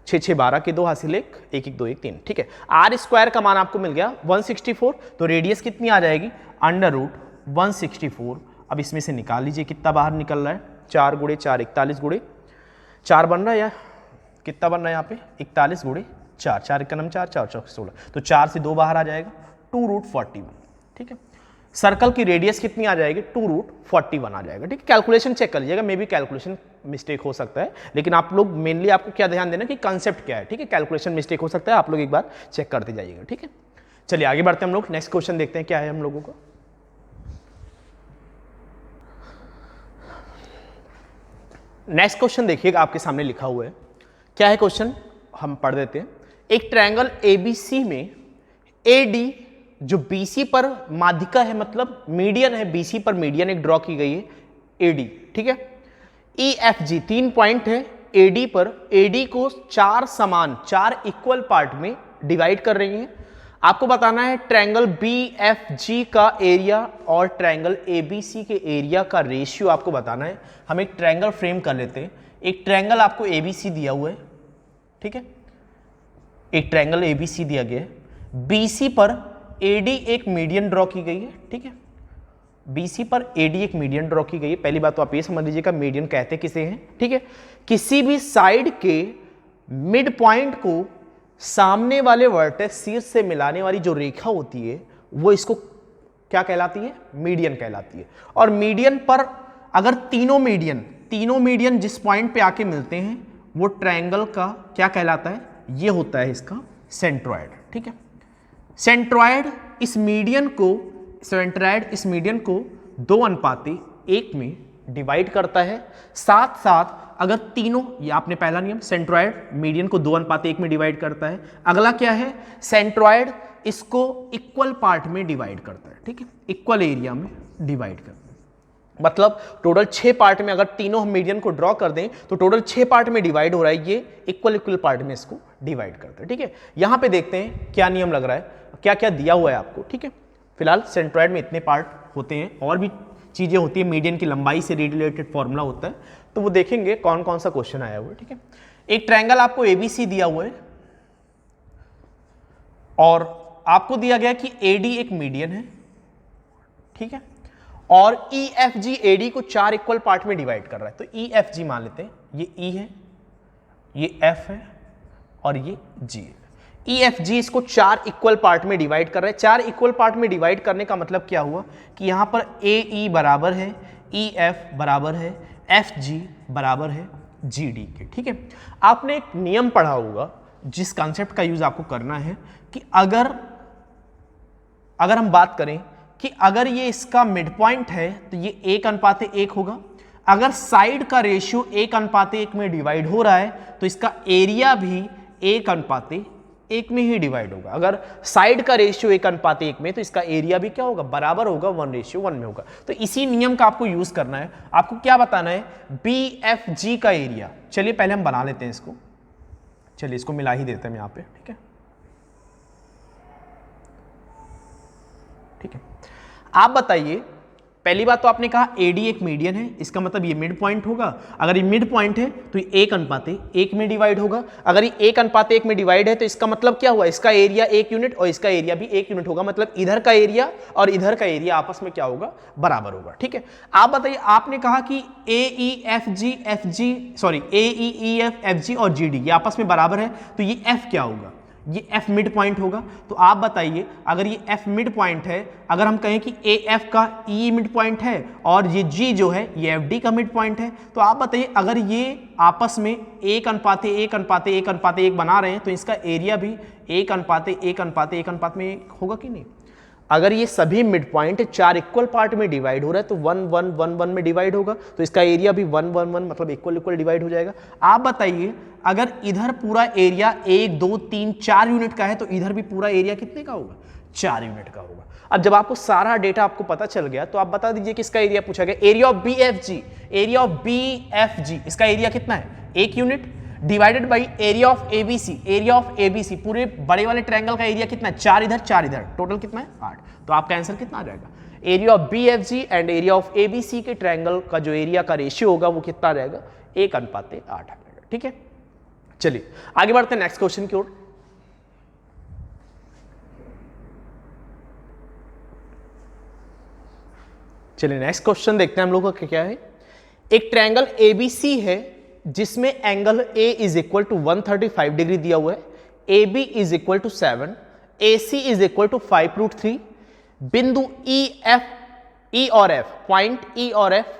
6 6 12 के 2 हासिल 1 1 1 2 1 3, ठीक है। R स्क्वायर का मान आपको मिल गया 164, तो रेडियस कितनी आ जाएगी √164। अब इसमें से निकाल लीजिए कितना बाहर निकल रहा है, 4 गुणे 4 41 गुणे 4 बन रहा है या कितना बन रहा है यहाँ पे 41 गुणे 4, 4 का नाम 4, 4 चौक 16, तो 4 से 2 बाहर आ जाएगा, 2√41। ठीक है, सर्कल की रेडियस कितनी आ जाएगी, 2√41 आ जाएगा। ठीक है, कैलकुलेशन चेक कर लीजिएगा, मे बी कैलकुलेशन मिस्टेक हो सकता है, लेकिन आप लोग मेनली आपको क्या ध्यान देना कि कंसेप्ट क्या है। ठीक है, कैलकुलेशन मिस्टेक हो सकता है, आप लोग एक बार चेक करते जाइएगा। ठीक है, चलिए आगे बढ़ते हैं हम लोग, नेक्स्ट क्वेश्चन देखते हैं क्या है हम लोगों को। नेक्स्ट क्वेश्चन देखिएगा, आपके सामने लिखा हुआ है, क्या है क्वेश्चन, हम पढ़ देते हैं। एक ट्रायंगल एबीसी में एडी जो बीसी पर माध्यिका है, मतलब मीडियन है, बीसी पर मीडियन एक ड्रॉ की गई है एडी। ठीक है, ईएफजी 3 पॉइंट है एडी पर, एडी को 4 समान 4 इक्वल पार्ट में डिवाइड कर रही है। आपको बताना है ट्रायंगल बीएफजी का एरिया और ट्रायंगल एबीसी के एरिया का रेशियो आपको बताना है। हम एक ट्रायंगल फ्रेम कर लेते हैं। एक ट्रायंगल आपको एबीसी दिया हुआ है, ठीक है, एक ट्रायंगल एबीसी दिया गया है, बीसी पर एडी एक मीडियन ड्रॉ की गई है। ठीक है, बीसी पर एडी एक मीडियन ड्रॉ की गई है। पहली बात तो आप ये समझ लीजिएगा मीडियन कहते किसे हैं। ठीक है, किसी भी साइड के मिड पॉइंट को सामने वाले वर्टेक्स शीर्ष से मिलाने वाली जो रेखा होती है वो इसको क्या कहलाती है, मीडियन कहलाती है। और मीडियन पर अगर तीनों मीडियन जिस पॉइंट पे आके मिलते हैं वो ट्रायंगल का क्या कहलाता है, ये होता है इसका सेंट्रॉयड। ठीक है, सेंट्रॉयड इस मीडियन को 2:1 में डिवाइड करता है। साथ साथ अगर तीनों, ये आपने पहला नियम, सेंट्रॉयड मीडियन को 2:1 में डिवाइड करता है। अगला क्या है, सेंट्रॉयड इसको इक्वल पार्ट में डिवाइड करता है। ठीक है, इक्वल एरिया में डिवाइड करता है, मतलब टोटल 6 पार्ट में अगर तीनों हम मीडियन को ड्रॉ कर दें तो टोटल 6 पार्ट में डिवाइड हो रहा है, ये इक्वल पार्ट में इसको डिवाइड करता है। ठीक है, यहां पे देखते हैं क्या नियम लग रहा है, क्या क्या दिया हुआ है आपको। ठीक है, फिलहाल सेंट्रॉयड में इतने पार्ट होते हैं, और भी चीजें होती है, मीडियन की लंबाई से रिलेटेड फॉर्मूला होता है, तो वो देखेंगे कौन कौन सा क्वेश्चन आया हुआ है। ठीक है, एक ट्रायंगल आपको एबीसी दिया हुआ है और आपको दिया गया कि एडी एक मीडियन है। ठीक है, और ईएफजी एडी को 4 इक्वल पार्ट में डिवाइड कर रहा है। तो ईएफजी मान लेते हैं, ये ई है, ये एफ है और ये जी है। ईएफजी इसको 4 इक्वल पार्ट में डिवाइड कर रहा है। 4 इक्वल पार्ट में डिवाइड करने का मतलब क्या हुआ कि यहां पर ए बराबर है, ई एफ बराबर है, एफ जी बराबर है जी डी के। ठीक है, आपने एक नियम पढ़ा होगा जिस कॉन्सेप्ट का यूज आपको करना है कि अगर हम बात करें कि अगर ये इसका मिड पॉइंट है तो ये 1:1 होगा। अगर साइड का रेशियो 1:1 में डिवाइड हो रहा है तो इसका एरिया भी 1:1 में ही डिवाइड होगा। अगर साइड का रेशियो 1:1 में तो इसका एरिया भी क्या होगा, बराबर होगा, 1:1 में होगा। तो इसी नियम का आपको यूज करना है। आपको क्या बताना है, BFG का एरिया। चलिए पहले हम बना लेते हैं इसको, चलिए इसको मिला ही देते हैं यहाँ पे। ठीक है, ठीक है, आप बताइए, पहली बात तो आपने कहा एडी एक मीडियन है, इसका मतलब ये मिड पॉइंट होगा। अगर ये मिड पॉइंट है तो ये 1:1 में डिवाइड होगा। अगर ये 1:1 में डिवाइड है तो इसका मतलब क्या हुआ, इसका एरिया 1 यूनिट और इसका एरिया भी 1 यूनिट होगा, मतलब इधर का एरिया और इधर का एरिया आपस में क्या होगा, बराबर होगा। ठीक है, आप बताइए, आपने कहा कि AEEF और GD ये आपस में बराबर है, तो ये F क्या होगा, ये F मिड पॉइंट होगा। तो आप बताइए, अगर ये F मिड पॉइंट है, अगर हम कहें कि AF का E मिड पॉइंट है और ये G जो है ये FD का मिड पॉइंट है, तो आप बताइए अगर ये आपस में 1:1 बना रहे हैं तो इसका एरिया भी 1:1 में होगा कि नहीं। अगर ये सभी मिड पॉइंट 4 इक्वल पार्ट में डिवाइड हो रहा है तो 1:1 में डिवाइड होगा, तो इसका एरिया भी 1:1 मतलब इक्वल डिवाइड हो जाएगा। आप बताइए, अगर इधर पूरा एरिया 1, 2, 3, 4 यूनिट का है तो इधर भी पूरा एरिया कितने का होगा, 4 यूनिट का होगा। अब जब आपको सारा डेटा आपको पता चल गया तो आप बता दीजिए कि इसका एरिया पूछा गया, एरिया ऑफ BFG, इसका एरिया कितना है, 1 unit divided by area of ABC, पूरे बड़े वाले ट्रायंगल का एरिया कितना है, 4 इधर 4 इधर, टोटल कितना है, 8। तो आपका आंसर कितना आ जाएगा, area of BFG and area of ABC के ट्रायंगल का जो एरिया का रेशियो होगा वो कितना रहेगा, 1:8 आ जाएगा। ठीक है, चलिए आगे बढ़ते हैं नेक्स्ट क्वेश्चन की ओर। चलिए नेक्स्ट क्वेश्चन देखते हैं हम लोगों का क्या है। एक ट्रायंगल ABC है जिसमें एंगल A = 135 डिग्री दिया हुआ है, A B is equal to 7, A C is equal to 5√3, बिंदु ई और एफ, पॉइंट ई और एफ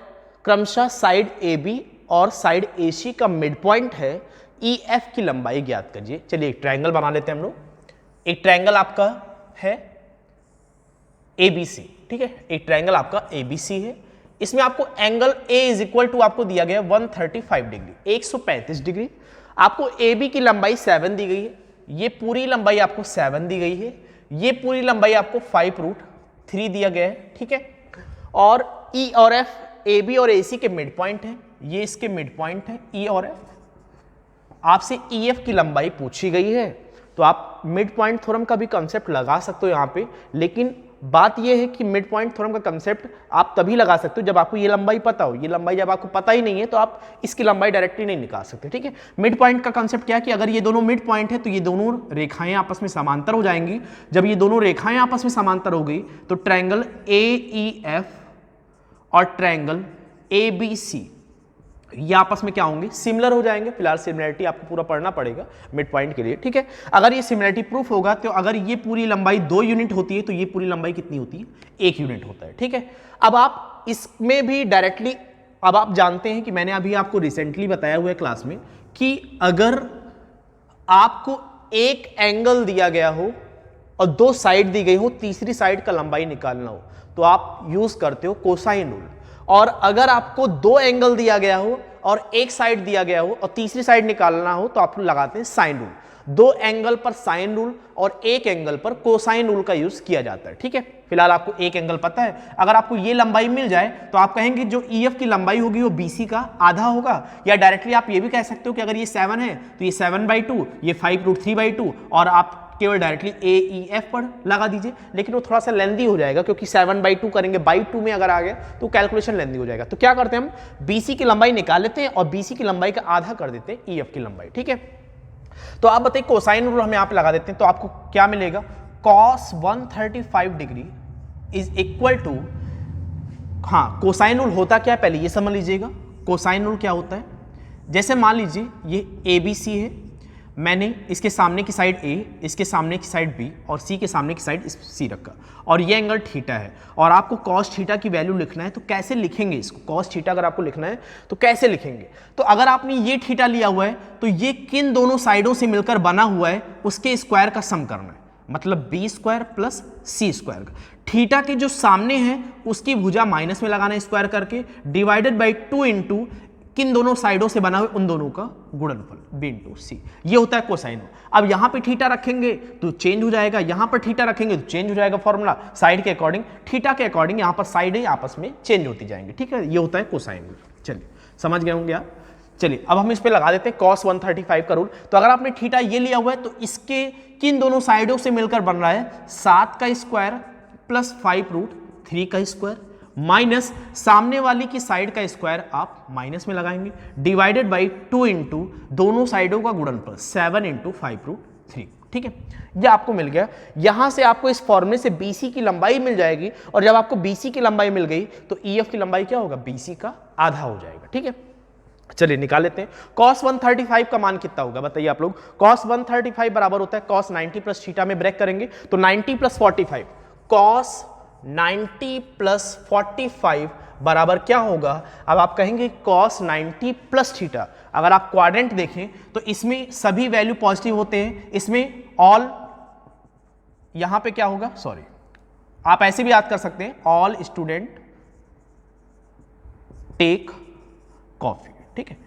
क्रमशः साइड ए बी और साइड ए सी का मिड पॉइंट है, ई एफ की लंबाई ज्ञात कीजिए। चलिए एक ट्रायंगल बना लेते हैं हम लोग। एक ट्रायंगल आपका है ABC, ठीक है, एक ट्रायंगल आपका ABC है। इसमें आपको angle A is equal to आपको दिया गया 135 डिग्री, 135 डिग्री। आपको AB की लंबाई 7 दी गई है, ये पूरी लंबाई आपको 7 दी गई है, ये पूरी लंबाई आपको 5√3 दिया गया है, ठीक है। और E और F, AB और AC के मिड पॉइंट है, ये इसके मिड पॉइंट है E और F। आपसे EF की लंबाई पूछी गई है, तो आप मिड पॉइंट थ्योरम का भी कंसेप्ट लगा सकते हो यहाँ पे, लेकिन बात यह है कि मिड पॉइंट थ्योरम का कंसेप्ट आप तभी लगा सकते हो जब आपको ये लंबाई पता हो। ये लंबाई जब आपको पता ही नहीं है तो आप इसकी लंबाई डायरेक्टली नहीं निकाल सकते, ठीक है। मिड पॉइंट का कंसेप्ट क्या है कि अगर ये दोनों मिड पॉइंट है तो ये दोनों रेखाएं आपस में समांतर हो जाएंगी। जब ये दोनों रेखाएं आपस में समांतर हो गई तो ट्रायंगल AEF और ट्रायंगल ABC ये आपस में क्या होंगे, सिमिलर हो जाएंगे। फिलहाल सिमिलरिटी आपको पूरा पढ़ना पड़ेगा मिड पॉइंट के लिए, ठीक है। अगर ये सिमिलरिटी प्रूफ होगा तो अगर ये पूरी लंबाई 2 यूनिट होती है तो ये पूरी लंबाई कितनी होती है, 1 यूनिट होता है, ठीक है। अब आप इसमें भी डायरेक्टली, अब आप जानते हैं कि मैंने अभी आपको रिसेंटली बताया हुआ है क्लास में कि अगर आपको एक एंगल दिया गया हो और 2 साइड दी गई हो, तीसरी साइड का लंबाई निकालना हो तो आप यूज करते हो कोसाइन रूल। और अगर आपको 2 एंगल दिया गया हो और एक साइड दिया गया हो और तीसरी साइड निकालना हो तो आप लगाते हैं साइन रूल। 2 एंगल पर साइन रूल और एक एंगल पर कोसाइन रूल का यूज किया जाता है, ठीक है। फिलहाल आपको एक एंगल पता है, अगर आपको ये लंबाई मिल जाए तो आप कहेंगे जो EF की लंबाई होगी वो BC का आधा होगा, या डायरेक्टली आप ये भी कह सकते हो कि अगर ये 7 है तो ये 7/2, ये 5√3/2, और आप केवल डायरेक्टली AEF पर लगा दीजिए। लेकिन वो थोड़ा सा लेंदी हो जाएगा क्योंकि 7/2 करेंगे, 2 में अगर आ गया तो कैलकुलेशन लेंदी हो जाएगा। तो क्या करते हैं हम, BC की लंबाई निकाल लेते हैं और BC की लंबाई का आधा कर देते हैं EF की लंबाई, ठीक है। तो आप बताइए कोसाइन रूल हम यहाँ पे लगा देते हैं तो आपको क्या मिलेगा, cos 135 degree is equal to, हाँ कोसाइन रूल होता क्या है पहले ये समझ लीजिएगा। कोसाइन रूल क्या होता है, जैसे मान लीजिए ये ABC है, मैंने इसके सामने की साइड A, इसके सामने की साइड B और C के सामने की साइड C रखा, और ये एंगल थीटा है और आपको cos थीटा की वैल्यू लिखना है। तो कैसे लिखेंगे इसको, cos थीटा अगर आपको लिखना है तो कैसे लिखेंगे, तो अगर आपने ये थीटा लिया हुआ है तो ये किन दोनों साइडों से मिलकर बना हुआ है उसके स्क्वायर का सम करना है, मतलब B² प्लस C²। थीटा के जो सामने है उसकी भुजा माइनस में लगाना है स्क्वायर करके, डिवाइडेड बाई 2 इंटू किन दोनों साइडों से बना हुआ उन दोनों का गुणनफल B/C, ये होता है कोसाइन। अब यहां पे थीटा रखेंगे तो चेंज हो जाएगा, यहां पर थीटा रखेंगे तो चेंज हो जाएगा फॉर्मूला, साइड के अकॉर्डिंग, थीटा के अकॉर्डिंग यहां पर साइड आपस में चेंज होती जाएंगे, ठीक है। ये होता है कोसाइन। चलिए समझ गए होंगे आप। चलिए अब हम इस पे लगा देते हैं cos 135 का रूल। तो अगर आपने थीटा ये लिया हुआ है तो इसके किन दोनों साइडों से मिलकर बन रहा है, 7 का स्क्वायर प्लस 5√3 का स्क्वायर माइनस सामने वाली की साइड का स्क्वायर आप माइनस में लगाएंगे, डिवाइडेड बाई 2 इंटू दोनों साइडों का गुणनफल 7 इंटू 5√3, ठीक है। ये आपको मिल गया। यहां से आपको इस फॉर्मूले से BC की लंबाई मिल जाएगी, और जब आपको BC की लंबाई मिल गई तो EF की लंबाई क्या होगा, BC का आधा हो जाएगा, ठीक है। चलिए निकाल लेते हैं। cos 135 का मान कितना होगा बताइए आप लोग। cos 135 बराबर होता है cos 90 प्लस थीटा में ब्रेक करेंगे तो 90 प्लस 45, cos 90 प्लस 45 बराबर क्या होगा। अब आप कहेंगे cos 90 प्लस थीटा, अगर आप क्वाड्रेंट देखें तो इसमें सभी वैल्यू पॉजिटिव होते हैं, इसमें ऑल, यहां पे क्या होगा, सॉरी आप ऐसे भी याद कर सकते हैं, ऑल स्टूडेंट टेक कॉफी, ठीक है।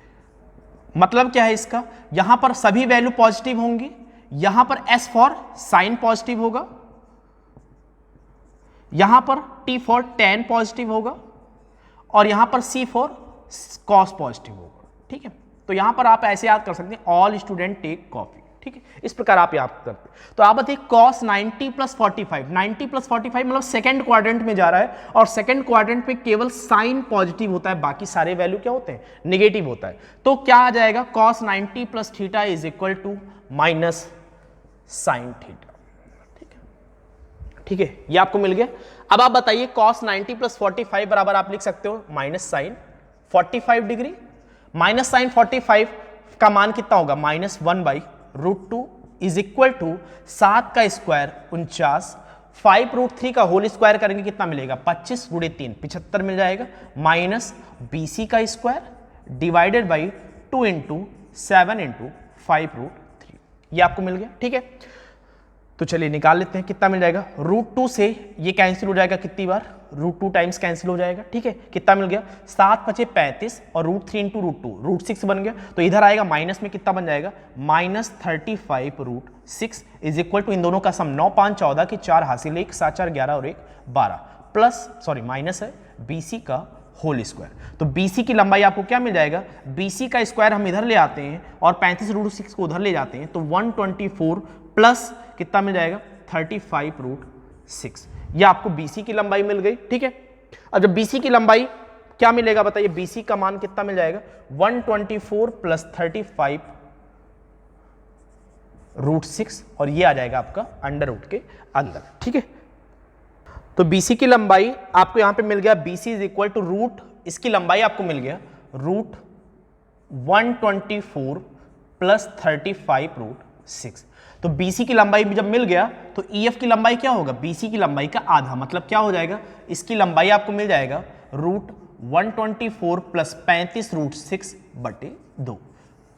मतलब क्या है इसका, यहां पर सभी वैल्यू पॉजिटिव होंगी, यहां पर S फॉर साइन पॉजिटिव होगा, यहां पर T फॉर tan पॉजिटिव होगा, और यहां पर C फॉर cos पॉजिटिव होगा, ठीक है। तो यहां पर आप ऐसे याद कर सकते हैं, ऑल स्टूडेंट टेक कॉफी, ठीक है। इस प्रकार आप याद करते हैं। तो आप बताइए cos 90 प्लस 45, 90 प्लस 45 मतलब सेकंड क्वाड्रेंट में जा रहा है, और सेकंड क्वाड्रेंट में केवल साइन पॉजिटिव होता है, बाकी सारे वैल्यू क्या होते हैं, नेगेटिव होता है। तो क्या आ जाएगा, cos 90 plus theta is equal to minus sine theta, ठीक है। ये आपको मिल गया। अब आप बताइए cos 90 प्लस 45 बराबर आप लिख सकते हो minus sine 45 degree, minus sine 45 का मान कितना होगा, -1/√2 इज इक्वल टू 7 का स्क्वायर 49, 5√3 का होल स्क्वायर करेंगे कितना मिलेगा 25 गुणे 3 75 मिल जाएगा, माइनस BC का square divided by 2 into 7 into 5√3, ये आपको मिल गया। ठीक है, तो चलिए निकाल लेते हैं कितना मिल जाएगा। √2 से ये कैंसिल हो जाएगा कितनी बार, √2 टाइम्स कैंसिल हो जाएगा। ठीक है, कितना मिल गया 7 × 5 = 35 और √3 इंटू √2 √6 बन गया। तो इधर आएगा माइनस में कितना बन जाएगा -35√6 इज इक्वल टू इन दोनों का सम 9 5 14 की 4 हासिल 1 7 4 11 और 1 12 प्लस माइनस है BC का होल स्क्वायर। तो BC की लंबाई आपको क्या मिल जाएगा, BC का स्क्वायर हम इधर ले आते हैं और 35√6 को उधर ले जाते हैं तो 124 प्लस कितना मिल जाएगा 35√6, ये आपको BC की लंबाई मिल गई। ठीक है, अब जब BC की लंबाई क्या मिलेगा बताइए, BC का मान कितना मिल जाएगा 124 प्लस 35√6 और ये आ जाएगा आपका अंडर रूट के अंदर। ठीक है, तो BC की लंबाई आपको यहां पे मिल गया, BC is equal to root, इसकी लंबाई आपको मिल गया √124 प्लस 35√6। तो BC की लंबाई जब मिल गया तो EF की लंबाई क्या होगा, BC की लंबाई का आधा, मतलब क्या हो जाएगा, इसकी लंबाई आपको मिल जाएगा √124 प्लस 35√6/2।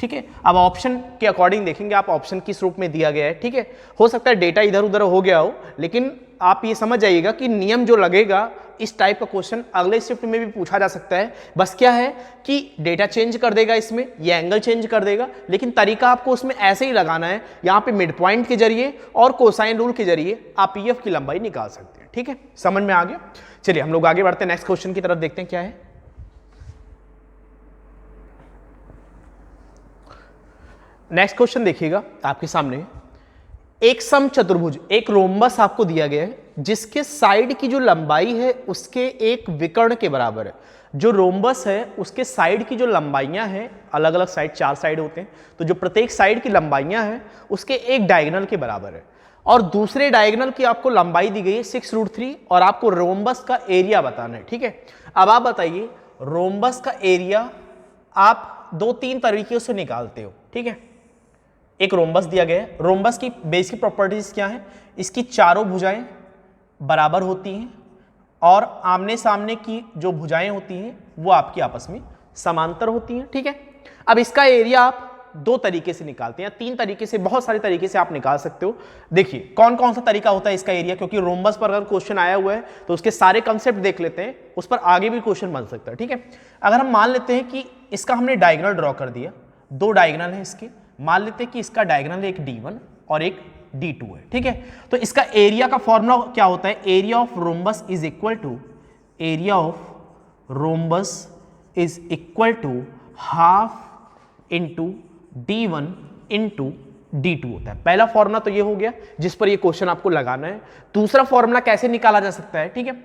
ठीक है, अब ऑप्शन के अकॉर्डिंग देखेंगे आप, ऑप्शन किस रूप में दिया गया है। ठीक है, हो सकता है डेटा इधर उधर हो गया हो, लेकिन आप ये समझ जाइएगा कि नियम जो लगेगा इस टाइप का क्वेश्चन अगले शिफ्ट में भी पूछा जा सकता है। बस क्या है कि डेटा चेंज कर देगा, इसमें ये एंगल चेंज कर देगा, लेकिन तरीका आपको उसमें ऐसे ही लगाना है। यहाँ पे मिड पॉइंट के जरिए और कोसाइन रूल के जरिए आप EF की लंबाई निकाल सकते हैं। ठीक है, समझ में आ गया। चलिए हम लोग आगे बढ़ते हैं, नेक्स्ट क्वेश्चन की तरफ देखते हैं क्या है। नेक्स्ट क्वेश्चन देखिएगा आपके सामने, एक सम चतुर्भुज, एक रोम्बस आपको दिया गया है जिसके साइड की जो लंबाई है उसके एक विकर्ण के बराबर है। जो रोम्बस है उसके साइड की जो लंबाइयां हैं, अलग अलग साइड, 4 साइड होते हैं, तो जो प्रत्येक साइड की लंबाइयां हैं उसके एक डायगोनल के बराबर है, और दूसरे डायगोनल की आपको लंबाई दी गई है 6√3 और आपको रोम्बस का एरिया बताना है। ठीक है, अब आप बताइए रोम्बस का एरिया आप 2-3 तरीके से निकालते हो। ठीक है, एक रोम्बस दिया गया है, रोम्बस की बेसिक प्रॉपर्टीज क्या है, इसकी चारों भुजाएं बराबर होती हैं और आमने सामने की जो भुजाएं होती हैं वो आपकी आपस में समांतर होती हैं। ठीक है, अब इसका एरिया आप 2 तरीके से निकालते हैं, 3 तरीके से, बहुत सारे तरीके से आप निकाल सकते हो। देखिए कौन कौन सा तरीका होता है इसका एरिया, क्योंकि रोम्बस पर अगर क्वेश्चन आया हुआ है तो उसके सारे कंसेप्ट देख लेते हैं, उस पर आगे भी क्वेश्चन बन सकता है। ठीक है, अगर हम मान लेते हैं कि इसका हमने डायगोनल ड्रॉ कर दिया, 2 डायगोनल है इसके, मान लेते हैं कि इसका डायगोनल एक D1 और एक D2 है। ठीक है, तो इसका एरिया का फॉर्मूला क्या होता है, area of rhombus is equal to, area of rhombus is equal to half into D1 into D2 होता है। पहला फॉर्मूला तो ये हो गया जिस पर ये क्वेश्चन आपको लगाना है। दूसरा फॉर्मूला कैसे निकाला जा सकता है, ठीक है,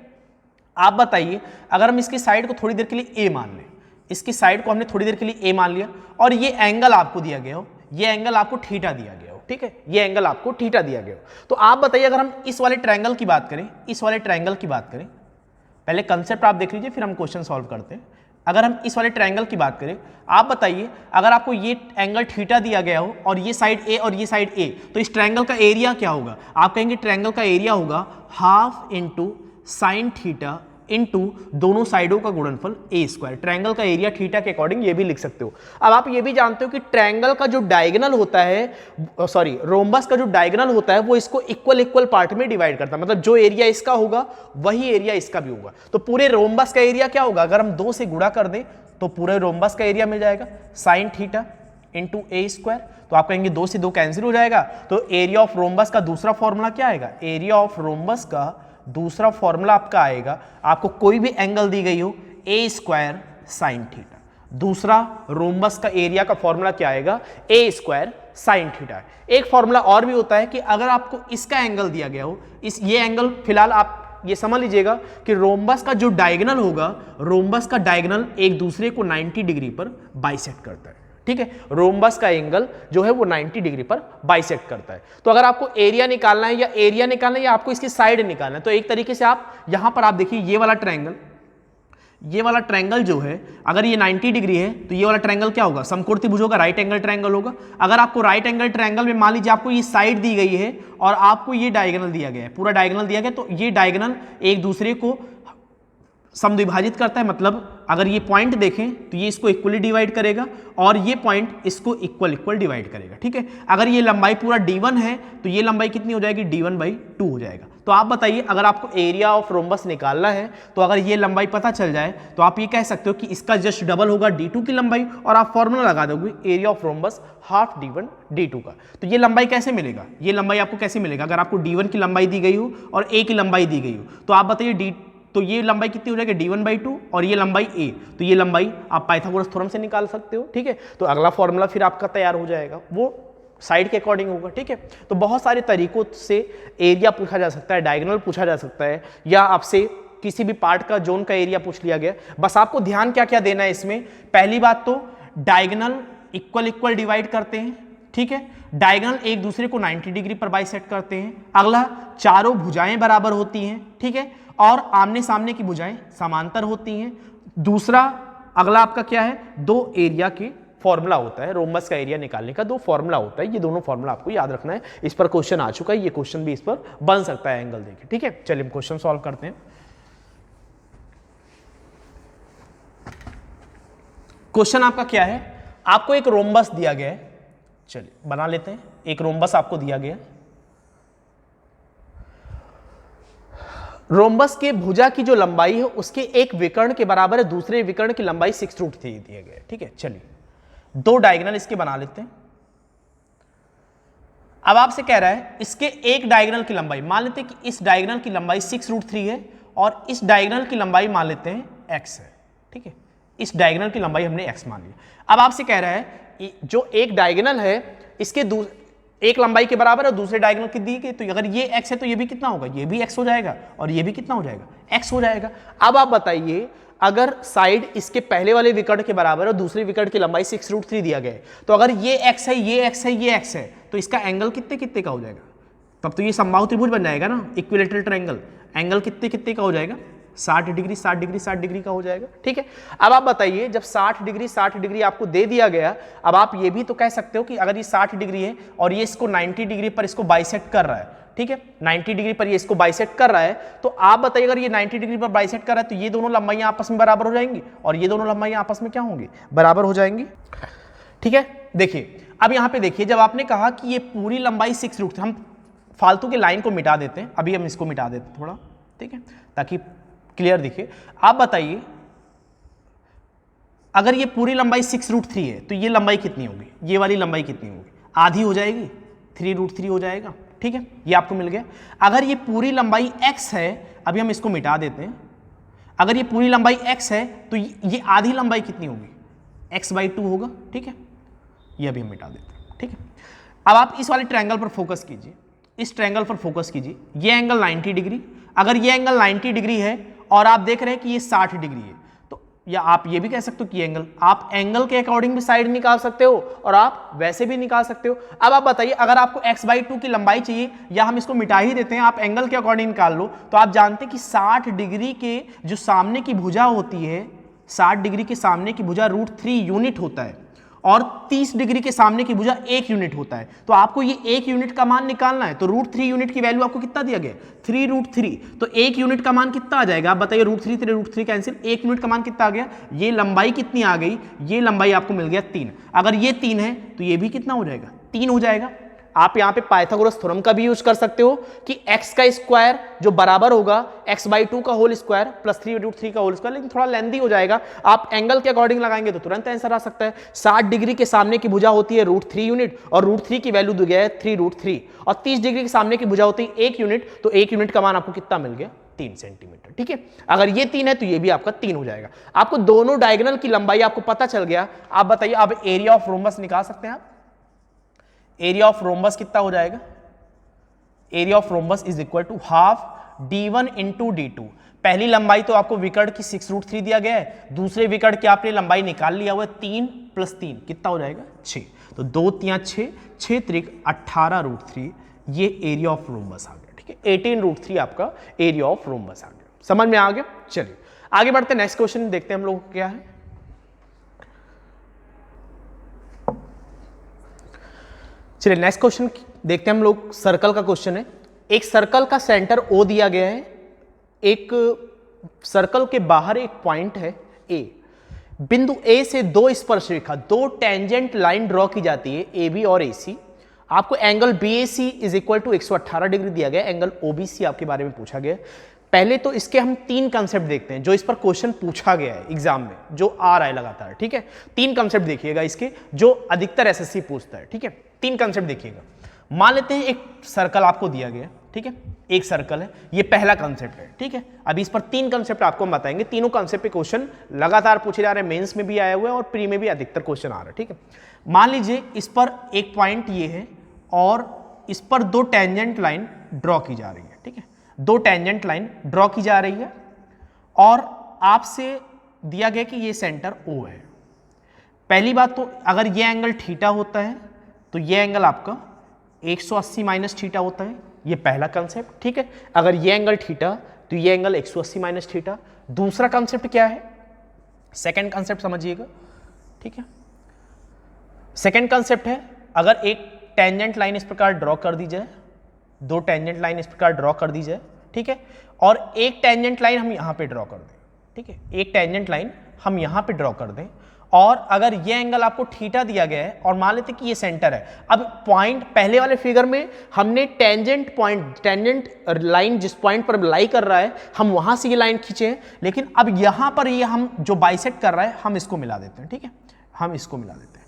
आप बताइए, अगर हम इसकी साइड को थोड़ी देर के लिए A मान लें, इसकी साइड को हमने थोड़ी देर के लिए A मान लिया और ये एंगल आपको दिया गया हो, ये एंगल आपको थीटा दिया गया हो। ठीक है, ये एंगल आपको थीटा दिया गया हो, तो आप बताइए अगर हम इस वाले ट्रायंगल की बात करें, इस वाले ट्रायंगल की बात करें, पहले कंसेप्ट आप देख लीजिए फिर हम क्वेश्चन सॉल्व करते हैं। अगर हम इस वाले ट्रायंगल की बात करें, आप बताइए अगर आपको ये एंगल थीटा दिया गया हो और ये साइड A और ये साइड A, तो इस ट्रायंगल का एरिया क्या होगा, आप कहेंगे ट्रायंगल का एरिया होगा half into sine theta into दोनों साइडों का गुणनफल A²। ट्रायंगल का एरिया थीटा के अकॉर्डिंग ये भी लिख सकते हो। अब आप ये भी जानते हो कि ट्रायंगल का जो डायगोनल होता है, सॉरी रोम्बस का जो डायगोनल होता है वो इसको इक्वल पार्ट में डिवाइड करता है, मतलब जो एरिया इसका होगा वही एरिया इसका भी होगा। तो पूरे रोम्बस का एरिया क्या होगा, अगर हम 2 से गुणा कर दें तो पूरे रोम्बस का एरिया मिल जाएगा साइन थीटा इंटू A²। तो आप कहेंगे 2 से 2 कैंसिल हो जाएगा, तो एरिया ऑफ रोम्बस का दूसरा फॉर्मूला क्या आएगा, एरिया ऑफ रोम्बस का दूसरा फॉर्मूला आपका आएगा, आपको कोई भी एंगल दी गई हो A² साइन थीटा। दूसरा रोम्बस का एरिया का फॉर्मूला क्या आएगा, A² साइन थीटा। एक फॉर्मूला और भी होता है कि अगर आपको इसका एंगल दिया गया हो, ये एंगल फिलहाल आप ये समझ लीजिएगा कि रोम्बस का जो डायगोनल होगा, रोम्बस का डायगोनल एक दूसरे को 90 डिग्री पर बाइसेक्ट करता है। ठीक है, रोम्बस का एंगल जो है वो 90 डिग्री पर बाइसेक्ट करता है। तो अगर आपको एरिया निकालना है या आपको इसकी साइड निकालना है, तो एक तरीके से आप यहां पर आप देखिए ये वाला ट्रायंगल, ये वाला ट्रायंगल जो है अगर ये 90 डिग्री है तो ये वाला ट्रायंगल क्या होगा, समकोण त्रिभुज होगा, राइट एंगल ट्रायंगल होगा। अगर आपको राइट एंगल ट्रायंगल में मान लीजिए आपको ये साइड दी गई है और आपको ये डायगोनल दिया गया है, पूरा डायगोनल दिया गया, तो ये डायगोनल एक दूसरे को समद्विभाजित करता है। मतलब अगर ये पॉइंट देखें तो ये इसको इक्वली डिवाइड करेगा और ये पॉइंट इसको इक्वल डिवाइड करेगा, ठीक है। अगर ये लंबाई पूरा d1 है तो ये लंबाई कितनी हो जाएगी, d1/2 हो जाएगा। तो आप बताइए अगर आपको एरिया ऑफ रोम्बस निकालना है तो अगर ये लंबाई पता चल जाए तो आप ये कह सकते हो कि इसका जस्ट डबल होगा d2 की लंबाई और आप फॉर्मूला लगा दोगे area of rhombus half d1 d2 का। तो ये लंबाई कैसे मिलेगा, ये लंबाई आपको कैसे मिलेगा, अगर आपको d1 की लंबाई दी गई हो और a की लंबाई दी गई हो तो आप बताइए तो ये लंबाई कितनी हो जाएगी, d1/2 और ये लंबाई a, तो ये लंबाई आप पाइथागोरस थ्योरम से निकाल सकते हो, ठीक है। तो अगला फॉर्मूला फिर आपका तैयार हो जाएगा, वो साइड के अकॉर्डिंग होगा, ठीक है। तो बहुत सारे तरीकों से एरिया पूछा जा सकता है, डायगोनल पूछा जा सकता है, या आपसे किसी भी पार्ट का जोन का एरिया पूछ लिया गया। बस आपको ध्यान क्या क्या देना है इसमें, पहली बात तो डायगोनल इक्वल डिवाइड करते हैं, ठीक है। डायगोनल एक दूसरे को 90 डिग्री पर बाइसेक्ट करते हैं। अगला, चारों भुजाएं बराबर होती हैं, ठीक है, और आमने सामने की भुजाएं समांतर होती हैं। दूसरा, अगला आपका क्या है, दो एरिया के फॉर्मूला होता है, रोम्बस का एरिया निकालने का दो फॉर्मूला होता है, ये दोनों फॉर्मूला आपको याद रखना है। इस पर क्वेश्चन आ चुका है, ये क्वेश्चन भी इस पर बन सकता है एंगल देके, ठीक है। चलिए हम क्वेश्चन सॉल्व करते हैं। क्वेश्चन आपका क्या है, आपको एक रोम्बस दिया गया है, चलिए बना लेते हैं। एक रोम्बस आपको दिया गया, रोम्बस के भुजा की जो लंबाई है उसके एक विकर्ण के बराबर है, दूसरे विकर्ण की लंबाई 6√3 दिया गया है, ठीक है। चलिए दो डायगोनल इसके बना लेते हैं। अब आपसे कह रहा है इसके एक डायगोनल की लंबाई, मान लेते हैं कि इस डायगोनल की लंबाई 6√3 है और इस डायगोनल की लंबाई मान लेते हैं x है, ठीक है। इस डायगोनल की लंबाई हमने x मान लिया। अब आपसे कह रहा है जो एक डायगोनल है इसके एक लंबाई के बराबर है, दूसरे डायगोनल की दी गई, तो अगर ये x है तो ये भी कितना होगा, ये भी x हो जाएगा और ये भी कितना हो जाएगा, x हो जाएगा। अब आप बताइए अगर साइड इसके पहले वाले विकर्ण के बराबर और दूसरे विकर्ण की लंबाई 6√3 दिया गया है, तो अगर ये x है, ये x है, ये x है, तो इसका एंगल कितने कितने का हो जाएगा, तब तो ये समबाहु त्रिभुज बन जाएगा ना, इक्विलैटरल ट्रायंगल। एंगल कितने कितने का हो जाएगा, 60 डिग्री 60 डिग्री 60 डिग्री का हो जाएगा, ठीक है। अब आप बताइए जब 60 डिग्री आपको दे दिया गया, अब आप ये भी तो कह सकते हो कि अगर ये 60 डिग्री है और ये इसको 90 डिग्री पर इसको बाइसेक्ट कर रहा है, ठीक है, 90 डिग्री पर ये इसको बाइसेक्ट कर रहा है, तो आप बताइए अगर ये 90 डिग्री पर बाइसेक्ट कर रहा है तो ये दोनों लंबाइयां आपस में बराबर हो जाएंगी और ये दोनों लंबाइयां आपस में क्या होंगी, बराबर हो जाएंगी, ठीक है। देखिए अब यहां पे देखिए, जब आपने कहा कि ये पूरी लंबाई 6√3, हम फालतू के लाइन को मिटा देते हैं, अभी हम इसको मिटा देते हैं थोड़ा, ठीक है, ताकि क्लियर दिखे। आप बताइए अगर ये पूरी लंबाई 6√3 है तो ये लंबाई कितनी होगी, ये वाली लंबाई कितनी होगी, आधी हो जाएगी, 3√3 हो जाएगा, ठीक है, ये आपको मिल गया। अगर ये पूरी लंबाई x है, अभी हम इसको मिटा देते हैं, अगर ये पूरी लंबाई x है तो ये आधी लंबाई कितनी होगी, x/2 होगा, ठीक है, ये अभी हम मिटा देते हैं, ठीक है। अब आप इस वाले ट्रायंगल पर फोकस कीजिए, इस ट्रायंगल पर फोकस कीजिए, ये एंगल 90 डिग्री, अगर ये एंगल 90 डिग्री है और आप देख रहे हैं कि ये 60 डिग्री है, तो या आप ये भी कह सकते हो कि एंगल, आप एंगल के अकॉर्डिंग भी साइड निकाल सकते हो और आप वैसे भी निकाल सकते हो। अब आप बताइए अगर आपको x/2 की लंबाई चाहिए, या हम इसको मिटा ही देते हैं, आप एंगल के अकॉर्डिंग निकाल लो, तो आप जानते हैं कि 60 डिग्री के जो सामने की भुजा होती है, 60 डिग्री के सामने की भुजा √3 यूनिट होता है और 30 डिग्री के सामने की भुजा 1 यूनिट होता है। तो आपको ये 1 यूनिट का मान निकालना है, तो √3 यूनिट की वैल्यू आपको कितना दिया गया, 3√3, तो 1 यूनिट का मान कितना आ जाएगा, आप बताइए, √3 कैंसिल, 1 यूनिट का मान कितना आ गया, ये लंबाई कितनी आ गई, ये लंबाई आपको मिल गया 3। अगर ये 3 है तो ये भी कितना हो जाएगा, 3 हो जाएगा। आप यहाँ पे पाइथागोरस थ्योरम का भी यूज कर सकते हो कि x का स्क्वायर जो बराबर होगा x/2 का होल स्क्वायर प्लस 3√3 का होल स्क्वायर, लेकिन थोड़ा लेंथी हो जाएगा। आप एंगल के अकॉर्डिंग लगाएंगे तो तुरंत आंसर आ सकता है। 60 डिग्री के सामने की भुजा होती है √3 यूनिट और √3 की वैल्यू दी गया है 3√3, और 30 डिग्री के सामने की भुजा होती है 1 यूनिट, तो 1 यूनिट का मान आपको कितना मिल गया, 3 सेंटीमीटर, ठीक है। अगर ये 3 है तो ये भी आपका 3 हो जाएगा। आपको दोनों डायगोनल की लंबाई आपको पता चल गया। आप बताइए, अब एरिया ऑफ रोम्बस निकाल सकते हैं आप। एरिया ऑफ रोम्बस कितना हो जाएगा, area of rhombus is equal to half d1 into d2। पहली लंबाई तो आपको विकर्ण की 6√3 दिया गया है, दूसरे विकर्ण की आपने लंबाई निकाल लिया हुआ है 3 + 3 कितना हो जाएगा, 6, तो 2 × 6, 6 × 18√3, ये एरिया ऑफ रोम्बस आ गया, ठीक है। 18√3 आपका एरिया ऑफ रोम्बस आ गया, समझ में आ गया। चलिए आगे बढ़ते नेक्स्ट क्वेश्चन देखते हैं हम लोग क्या है। चलिए नेक्स्ट क्वेश्चन देखते हैं हम लोग। सर्कल का क्वेश्चन है। एक सर्कल का सेंटर ओ दिया गया है, एक सर्कल के बाहर एक पॉइंट है ए, बिंदु ए से दो स्पर्शरेखा, दो टेंजेंट लाइन ड्रॉ की जाती है ए बी और ए सी। आपको angle B A C is equal to 118 degree दिया गया, एंगल ओ बी सी आपके बारे में पूछा गया। पहले तो इसके हम तीन कंसेप्ट देखते हैं जो इस पर क्वेश्चन पूछा गया है एग्जाम में, जो आ रहा है लगातार, ठीक है। तीन कंसेप्ट देखिएगा इसके जो अधिकतर एसएससी पूछता है, ठीक है। तीन कंसेप्ट देखिएगा। मान लेते हैं एक सर्कल आपको दिया गया, ठीक है, एक सर्कल है, ये पहला कंसेप्ट है, ठीक है। अभी इस पर तीन कंसेप्ट आपको हम बताएंगे। तीनों कंसेप्ट पे क्वेश्चन लगातार पूछे जा रहे हैं, मेंस में भी आया हुआ है और प्री में भी अधिकतर क्वेश्चन आ रहा है, ठीक है। मान लीजिए इस पर एक पॉइंट ये है और इस पर दो टेंजेंट लाइन ड्रॉ की जा रही है, ठीक है। दो टेंजेंट लाइन ड्रॉ की जा रही है और आपसे दिया गया कि ये सेंटर ओ है। पहली बात तो अगर ये एंगल थीटा होता है तो ये एंगल आपका 180 माइनस थीटा होता है, ये पहला कंसेप्ट, ठीक है। अगर ये एंगल थीटा तो ये एंगल 180 माइनस थीटा। दूसरा कंसेप्ट क्या है, सेकंड कंसेप्ट समझिएगा, ठीक है। सेकंड कंसेप्ट है अगर एक टेंजेंट लाइन इस प्रकार ड्रॉ कर दी जाए, दो टेंजेंट लाइन इस प्रकार ड्रॉ कर दी जाए, ठीक है, और एक टेंजेंट लाइन हम यहां पे ड्रॉ कर दें, ठीक है, एक टेंजेंट लाइन हम यहां पे ड्रॉ कर दें और अगर ये एंगल आपको थीटा दिया गया है और मान लेते कि ये सेंटर है। अब पॉइंट पहले वाले फिगर में हमने टेंजेंट पॉइंट, टेंजेंट लाइन जिस पॉइंट पर लाई कर रहा है हम वहां से ये लाइन खींचे हैं, लेकिन अब यहां पर ये हम जो बाइसेक्ट कर रहा है हम इसको मिला देते हैं, ठीक है, हम इसको मिला देते हैं।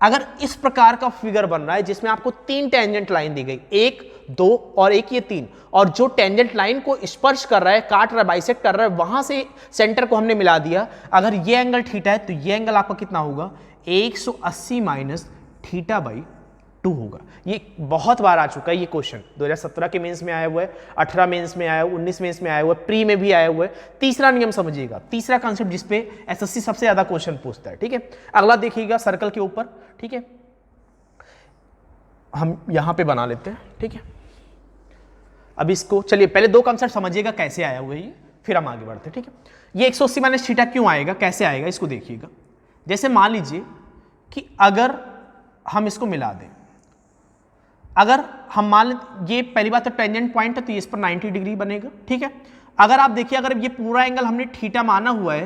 अगर इस प्रकार का फिगर बन रहा है जिसमें आपको तीन टेंजेंट लाइन दी गई, एक, दो और एक, ये तीन, और जो टेंजेंट लाइन को स्पर्श कर रहा है, काट रहा है, बाइसेक्ट कर रहा है, वहां से सेंटर को हमने मिला दिया। अगर ये एंगल थीटा है तो ये एंगल आपका कितना होगा, 180 माइनस थीटा बाई 2 होगा। ये बहुत बार आ चुका है ये क्वेश्चन, 2017 के मेंस में आया हुआ है, 18 मेंस में आया हुआ, 19 मेंस में आया हुआ है, प्री में भी आया हुआ है। तीसरा नियम समझिएगा, तीसरा कंसेप्ट जिसपे एसएससी सबसे ज्यादा क्वेश्चन पूछता है, ठीक है। अगला देखिएगा सर्कल के ऊपर, ठीक है, हम यहां पे बना लेते हैं, ठीक है। अब इसको चलिए पहले दो कंसेप्ट समझिएगा कैसे आया हुआ है ये, फिर हम आगे बढ़ते हैं, ठीक है। ये 180 माइनस थीटा क्यों आएगा, कैसे आएगा, इसको देखिएगा। जैसे मान लीजिए कि अगर हम इसको मिला दें, अगर हम मान लें ये पहली बात तो टेंजेंट पॉइंट है तो इस पर 90 डिग्री बनेगा, ठीक है। अगर आप देखिए अगर ये पूरा एंगल हमने थीटा माना हुआ है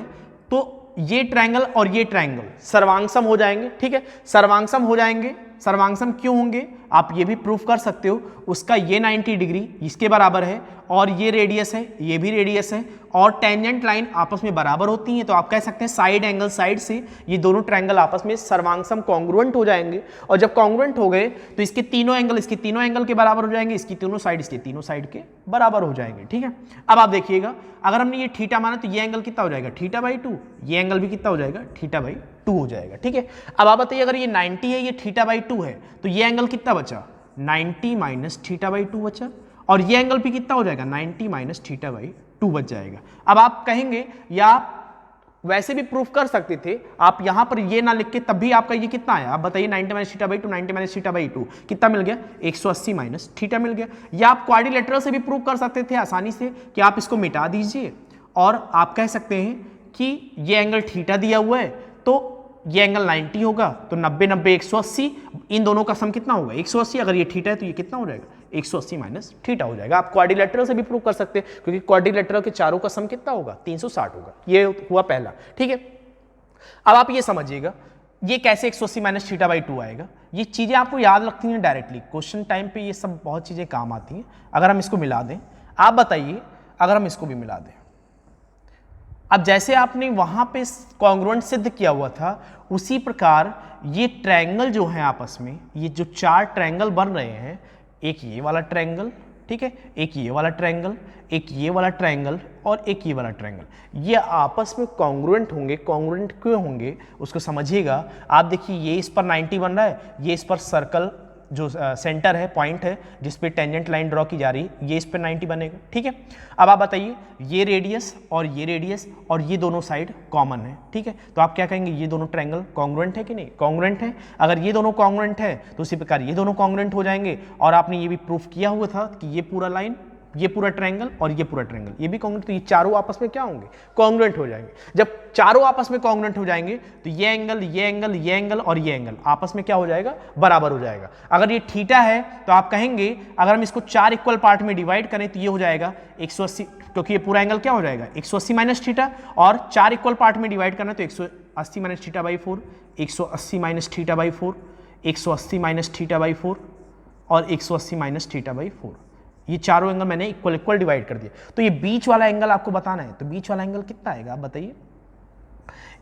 तो ये ट्रायंगल और ये ट्रायंगल सर्वांगसम हो जाएंगे, ठीक है, सर्वांगसम हो जाएंगे। सर्वांगसम क्यों होंगे आप ये भी प्रूफ कर सकते हो, उसका ये 90 डिग्री इसके बराबर है और ये रेडियस है, ये भी रेडियस है और टेंजेंट लाइन आपस में बराबर होती हैं, तो आप कह सकते हैं साइड एंगल साइड से ये दोनों ट्रायंगल आपस में सर्वांगसम कॉन्ग्रुएंट हो जाएंगे। और जब कॉन्ग्रुएंट हो गए तो इसके तीनों एंगल इसके तीनों एंगल के बराबर हो जाएंगे, इसकी तीनों साइड इसके तीनों साइड के बराबर हो जाएंगे, ठीक है। अब आप देखिएगा अगर हमने ये थीटा माना तो ये एंगल कितना हो जाएगा, थीटा बाई 2, ये एंगल भी कितना हो जाएगा, थीटा बाई 2 हो जाएगा, ठीक है। अब आप बताइए अगर ये 90 है, ये थीटा बाई 2 है, तो ये एंगल कितना बचा, 90 माइनस थीटा बाई 2 बचा, और ये एंगल भी कितना हो जाएगा, 90 माइनस थीटा बाई 2 बच जाएगा। अब आप कहेंगे या आप वैसे भी प्रूफ कर सकते थे, आप यहां पर ये ना लिख के तब भी आपका ये कितना आया, आप बताइए 90 minus theta by 2, 90 minus theta by 2 कितना मिल गया, 180 माइनस थीटा मिल गया। या आप क्वाड्रिलेटरल से भी प्रूफ कर सकते थे आसानी से कि आप इसको मिटा दीजिए और आप कह सकते हैं कि ये एंगल थीटा दिया हुआ है तो ये एंगल 90 होगा, तो 90 90 180, इन दोनों का सम कितना होगा 180। अगर ये थीटा है तो ये कितना हो जाएगा 180 माइनस थीटा हो जाएगा। आप क्वाड्रिलेटरल से भी प्रूव कर सकते हैं क्योंकि क्वाड्रिलेटरल के चारों का सम कितना होगा 360 होगा। ये हुआ पहला, ठीक है। अब आप ये समझिएगा ये कैसे 180 माइनस थीटा बाई 2 आएगा। ये चीजें आपको याद रखती हैं डायरेक्टली, क्वेश्चन टाइम पे ये सब बहुत चीजें काम आती हैं। अगर हम इसको मिला दें, आप बताइए अगर हम इसको भी मिला दें, अब जैसे आपने वहां पे कॉन्ग्रुएंट सिद्ध किया हुआ था उसी प्रकार ये ट्रायंगल जो है आपस में, ये जो चार ट्रायंगल बन रहे हैं, एक ये वाला ट्रायंगल, ठीक है, एक ये वाला ट्रायंगल, एक ये वाला ट्रायंगल और एक ये वाला ट्रायंगल, ये आपस में कॉन्ग्रुएंट होंगे। कॉन्ग्रुएंट क्यों होंगे उसको समझिएगा। आप देखिए ये इस पर 90 बन रहा है, ये इस पर सर्कल जो सेंटर है, पॉइंट है जिस पे टेंजेंट लाइन ड्रॉ की जा रही है, ये इस पे 90 बनेगा, ठीक है। अब आप बताइए ये रेडियस और ये रेडियस और ये दोनों साइड कॉमन है, ठीक है, तो आप क्या कहेंगे ये दोनों ट्रायंगल कॉन्ग्रुएंट है कि नहीं, कॉन्ग्रुएंट है। अगर ये दोनों कॉन्ग्रुएंट है तो उसी प्रकार ये दोनों कॉन्ग्रुएंट हो जाएंगे। और आपने ये भी प्रूफ किया हुआ था कि ये पूरा लाइन ये पूरा ट्रायंगल और ये पूरा ट्रायंगल, ये भी कॉन्ग्रुएंट, तो ये चारों आपस में क्या होंगे, कॉन्ग्रुएंट हो जाएंगे। जब चारों आपस में कॉन्ग्रुएंट हो जाएंगे तो ये एंगल, ये एंगल, ये एंगल और ये एंगल आपस में क्या हो जाएगा, बराबर हो जाएगा। अगर ये थीटा है तो आप कहेंगे अगर हम इसको 4 इक्वल पार्ट में डिवाइड करें तो ये हो जाएगा 180, क्योंकि ये पूरा एंगल क्या हो जाएगा 180 माइनस थीटा, और 4 इक्वल पार्ट में डिवाइड करना तो 180 minus theta by 4, 180 minus theta by 4, 180 minus theta by 4 और 180 माइनस थीटा बाई 4। ये चारों एंगल मैंने इक्वल इक्वल डिवाइड कर दिया। तो ये बीच वाला एंगल आपको बताना है, तो बीच वाला एंगल कितना आएगा आप बताइए,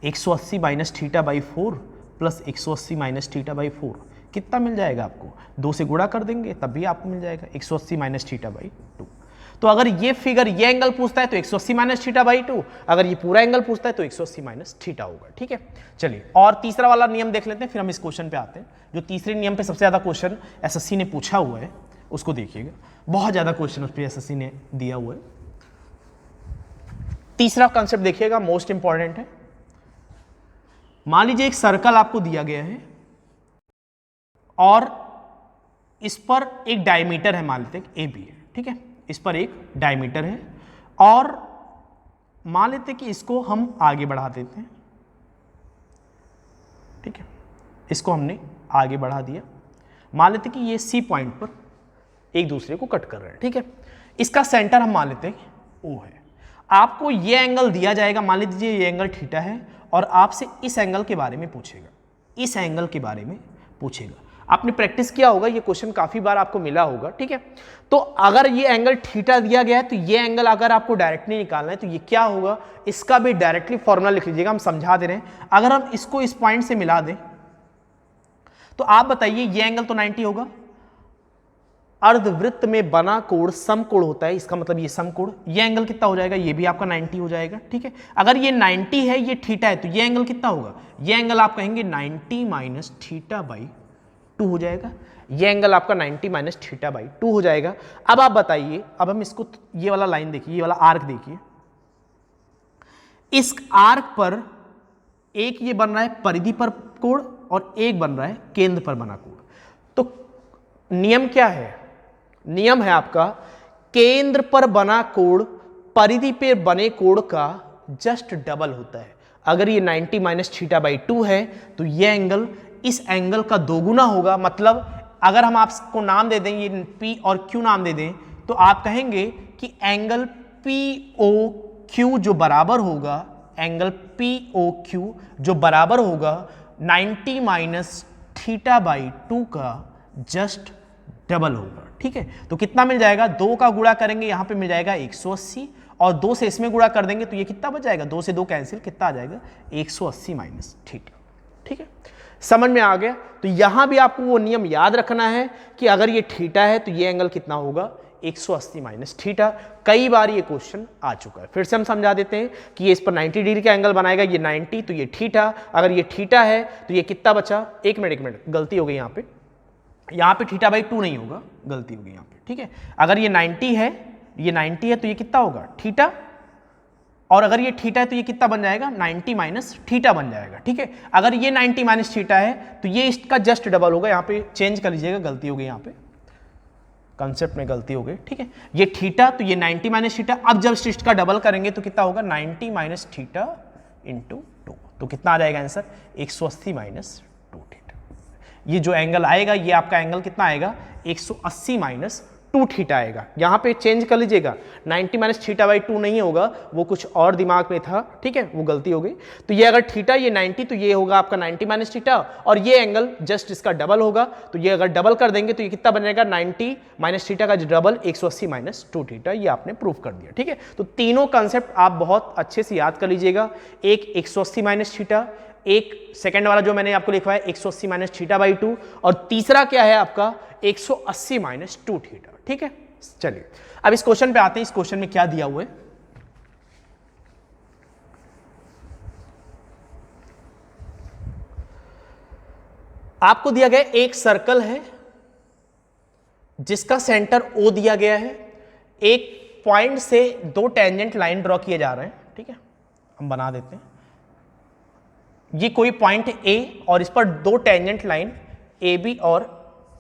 180 minus theta by 4 plus 180 minus theta by 4 कितना मिल जाएगा आपको, 2 से गुणा कर देंगे तब भी आपको मिल जाएगा 180 माइनस थीटा बाई 2। तो अगर ये फिगर ये एंगल पूछता है तो 180 माइनस थीटा बाई 2, अगर ये पूरा एंगल पूछता है तो 180 माइनस थीटा होगा। ठीक है, चलिए और तीसरा वाला नियम देख लेते हैं, फिर हम इस क्वेश्चन पे आते हैं। जो तीसरे नियम पे सबसे ज्यादा क्वेश्चन एसएससी ने पूछा हुआ है उसको देखिएगा, बहुत ज्यादा क्वेश्चन उस पर एसएससी ने दिया हुआ है। तीसरा कंसेप्ट देखिएगा, मोस्ट इंपॉर्टेंट है। मान लीजिए एक सर्कल आपको दिया गया है और इस पर एक डायमीटर है, मान लेते हैं ए बी है, ठीक है, इस पर एक डायमीटर है और मान लेते हैं कि इसको हम आगे बढ़ा देते हैं। ठीक है, इसको हमने आगे बढ़ा दिया, मान लेते हैं कि ये सी पॉइंट पर एक दूसरे को कट कर रहे हैं। ठीक है, इसका सेंटर हम मान लेते हैं ओ है। आपको ये एंगल दिया जाएगा, मान लीजिए ये एंगल थीटा है और आपसे इस एंगल के बारे में पूछेगा, इस एंगल के बारे में पूछेगा। आपने प्रैक्टिस किया होगा, ये क्वेश्चन काफी बार आपको मिला होगा। ठीक है, तो अगर ये एंगल थीटा दिया गया है तो ये एंगल अगर आपको डायरेक्टली निकालना है तो ये क्या होगा, इसका भी डायरेक्टली फॉर्मूला लिख लीजिएगा, हम समझा दे रहे हैं। अगर हम इसको इस पॉइंट से मिला दें तो आप बताइए ये एंगल तो 90 होगा। अर्धवृत्त में बना कोण समकोण होता है, इसका मतलब ये समकोण, ये एंगल कितना हो जाएगा, ये भी आपका 90 हो जाएगा। ठीक है, अगर ये 90 है, ये थीटा है, तो ये एंगल कितना होगा, ये एंगल आप कहेंगे 90 माइनस थीटा बाई 2 हो जाएगा। ये एंगल आपका 90 माइनस थीटा बाई 2 हो जाएगा। अब आप बताइए, अब हम इसको, ये वाला लाइन देखिए, ये वाला आर्क देखिए, इस आर्क पर एक ये बन रहा है परिधि पर कोण और एक बन रहा है केंद्र पर बना कोण। तो नियम क्या है, नियम है आपका केंद्र पर बना कोण परिधि पे बने कोण का जस्ट डबल होता है। अगर ये 90 माइनस थीटा बाई 2 है तो ये एंगल इस एंगल का दोगुना होगा। मतलब अगर हम आपको नाम दे दें, ये P और Q नाम दे दें, तो आप कहेंगे कि एंगल POQ जो बराबर होगा, एंगल POQ जो बराबर होगा 90 माइनस थीटा बाई 2 का जस्ट डबल होगा। ठीक है, तो कितना मिल जाएगा, 2 का गुणा करेंगे यहां पे मिल जाएगा 180 और 2 से इसमें गुणा कर देंगे तो ये कितना बच जाएगा, 2 से 2 कैंसिल, कितना आ जाएगा 180 माइनस थीटा। ठीक है, समझ में आ गया। तो यहां भी आपको वो नियम याद रखना है कि अगर ये थीटा है तो ये एंगल कितना होगा, 180 माइनस थीटा। कई बार ये क्वेश्चन आ चुका है, फिर से हम समझा देते हैं कि ये इस पर 90 डिग्री का एंगल बनाएगा, ये 90, तो ये थीटा, अगर ये थीटा है तो ये कितना बचा, एक मिनट गलती हो गई यहाँ पे थीटा बाई 2 नहीं होगा, गलती हो गई यहाँ पे। ठीक है, अगर ये 90 है, ये 90 है तो ये कितना होगा थीटा, और अगर ये थीटा है तो ये कितना बन जाएगा 90 माइनस थीटा बन जाएगा। ठीक है, अगर ये 90 माइनस थीटा है तो ये इसका जस्ट डबल होगा, यहाँ पे चेंज कर लीजिएगा, गलती हो गई यहाँ पे, कंसेप्ट में गलती हो गई। ठीक है, ये थीटा तो ये 90 माइनस थीटा, अब जब इसका डबल करेंगे तो कितना होगा 90 माइनस थीटा इंटू 2, तो कितना आ जाएगा आंसर 180 माइनस 2 थीटा। ये जो एंगल आएगा ये आपका एंगल कितना आएगा 180 माइनस 2 थीटा आएगा। यहाँ पे चेंज कर लीजिएगा, 90 माइनस थीटा बाई 2 नहीं होगा, वो कुछ और दिमाग में था। ठीक है, वो गलती हो गई। तो ये अगर थीटा ये 90 तो ये होगा आपका 90 माइनस थीटा, और ये एंगल जस्ट इसका डबल होगा, तो ये अगर डबल कर देंगे तो ये कितना बनेगा 90 माइनस थीटा का डबल 180 माइनस 2 थीटा। ये आपने प्रूफ कर दिया। ठीक है, तो तीनों कंसेप्ट आप बहुत अच्छे से याद कर लीजिएगा। एक 180 माइनस थीटा, एक सेकंड वाला जो मैंने आपको लिखवाया 180 माइनस थीटा बाई 2, और तीसरा क्या है आपका 180 माइनस 2 थीटा। ठीक है, चलिए अब इस क्वेश्चन पे आते हैं। इस क्वेश्चन में क्या दिया हुआ है, आपको दिया गया एक सर्कल है जिसका सेंटर O दिया गया है, एक पॉइंट से 2 टेंजेंट लाइन ड्रॉ किए जा रहे हैं। ठीक है, हम बना देते हैं, ये कोई पॉइंट A और इस पर 2 टेंजेंट लाइन AB और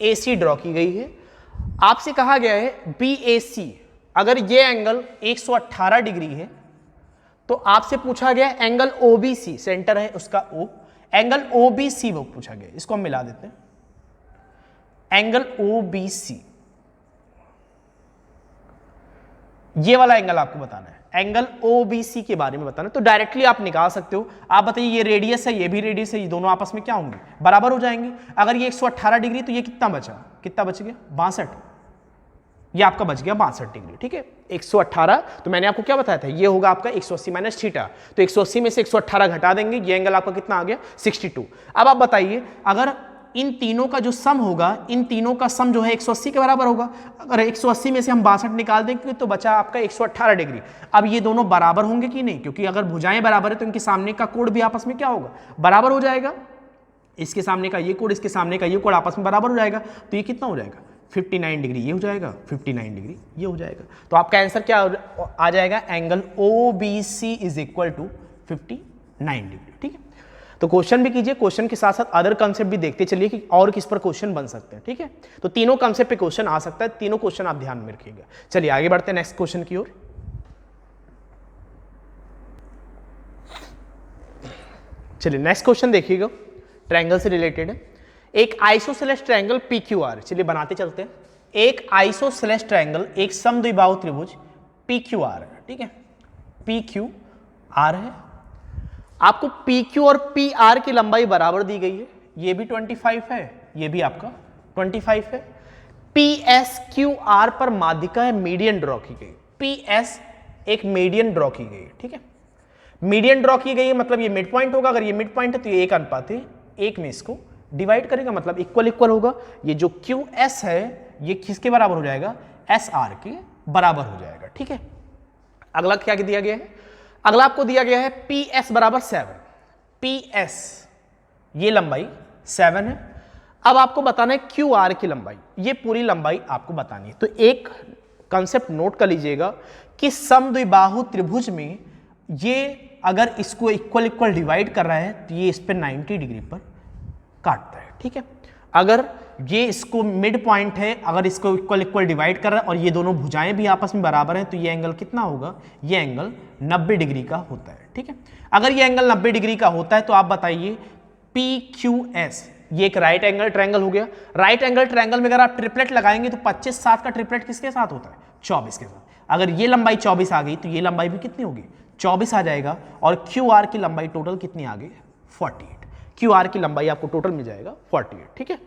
AC ड्रॉ की गई है। आपसे कहा गया है BAC अगर ये एंगल 118 डिग्री है तो आपसे पूछा गया एंगल OBC, सेंटर है उसका O, एंगल OBC वो पूछा गया, इसको हम मिला देते हैं, एंगल OBC, ये वाला एंगल आपको बताना है, एंगल OBC के बारे में बताना है। तो डायरेक्टली आप निकाल सकते हो, आप बताइए ये रेडियस है, ये भी रेडियस है, ये दोनों आपस में क्या होंगे, बराबर हो जाएंगे। अगर ये 118 डिग्री तो ये कितना बचा, कितना बच गया 62, ये आपका बच गया 62 डिग्री, ठीक है। 118 तो मैंने आपको क्या बताया था, ये होगा आपका 180 माइनस थीटा, तो 180 में से 118 घटा देंगे, ये एंगल आपका कितना आ गया 62। अब आप बताइए अगर इन तीनों का जो सम होगा, इन तीनों का सम जो है 180 के बराबर होगा, अगर 180 में से हम 62 निकाल देंगे तो बचा आपका 118 डिग्री। अब ये दोनों बराबर होंगे कि नहीं, क्योंकि अगर भुजाएं बराबर है तो इनके सामने का कोण भी आपस में क्या होगा, बराबर हो जाएगा। इसके सामने का ये कोण, इसके सामने का ये कोण आपस में बराबर हो जाएगा, तो ये कितना हो जाएगा 59 डिग्री ये हो जाएगा, 59 डिग्री ये हो जाएगा। तो आपका आंसर क्या आ जाएगा, angle OBC is equal to 59 degree, ठीक है। तो क्वेश्चन भी कीजिए, क्वेश्चन के साथ साथ अदर कंसेप्ट भी देखते चलिए कि और किस पर क्वेश्चन बन सकते हैं, ठीक है। तो तीनों कंसेप्ट पे क्वेश्चन आ सकता है, तीनों क्वेश्चन आप ध्यान में रखिएगा। चलिए आगे बढ़ते हैं नेक्स्ट क्वेश्चन की ओर। चलिए नेक्स्ट क्वेश्चन देखिएगा, ट्रायंगल से रिलेटेड है। एक आइसोसेलेस ट्रायंगल PQR, चलिए बनाते चलते हैं। एक आइसोसेलेस ट्रायंगल, एक समद्विबाहु त्रिभुज PQR है, ठीक है, PQR है। आपको PQ और PR की लंबाई बराबर दी गई है, ये भी 25 है, ये भी आपका 25 है। PSQR पर माध्यिका है, मीडियन ड्रॉ की गई, PS एक मीडियन ड्रॉ की गई, ठीक है। मीडियन ड्रॉ की गई है मतलब ये मिड पॉइंट होगा, अगर ये मिड पॉइंट है तो ये 1:1 में इसको डिवाइड करेगा, मतलब इक्वल इक्वल होगा। ये जो QS है ये किसके बराबर हो जाएगा, SR के बराबर हो जाएगा, ठीक है। अगला क्या दिया गया है, अगला आपको दिया गया है PS बराबर 7, PS ये लंबाई 7 है। अब आपको बताना है QR की लंबाई, ये पूरी लंबाई आपको बतानी है। तो एक कंसेप्ट नोट कर लीजिएगा कि समद्विबाहु त्रिभुज में ये अगर इसको इक्वल इक्वल डिवाइड कर रहा है तो ये इस पर 90 डिग्री पर काटता है, ठीक है। अगर ये इसको मिड पॉइंट है, अगर इसको इक्वल इक्वल डिवाइड कर रहा है और ये दोनों भुजाएं भी आपस में बराबर हैं तो ये एंगल कितना होगा, ये एंगल 90 डिग्री का होता है, ठीक है। अगर ये एंगल 90 डिग्री का होता है तो आप बताइए PQS ये एक राइट एंगल ट्रायंगल हो गया। राइट एंगल ट्रायंगल में अगर आप ट्रिपलेट लगाएंगे तो 25 7 का ट्रिपलेट किसके साथ होता है, 24 के साथ। अगर ये लंबाई 24 आ गई तो ये लंबाई भी कितनी होगी, 24 आ जाएगा। और QR की लंबाई टोटल कितनी आ गई, 48। QR की लंबाई आपको टोटल मिल जाएगा 48, ठीक है।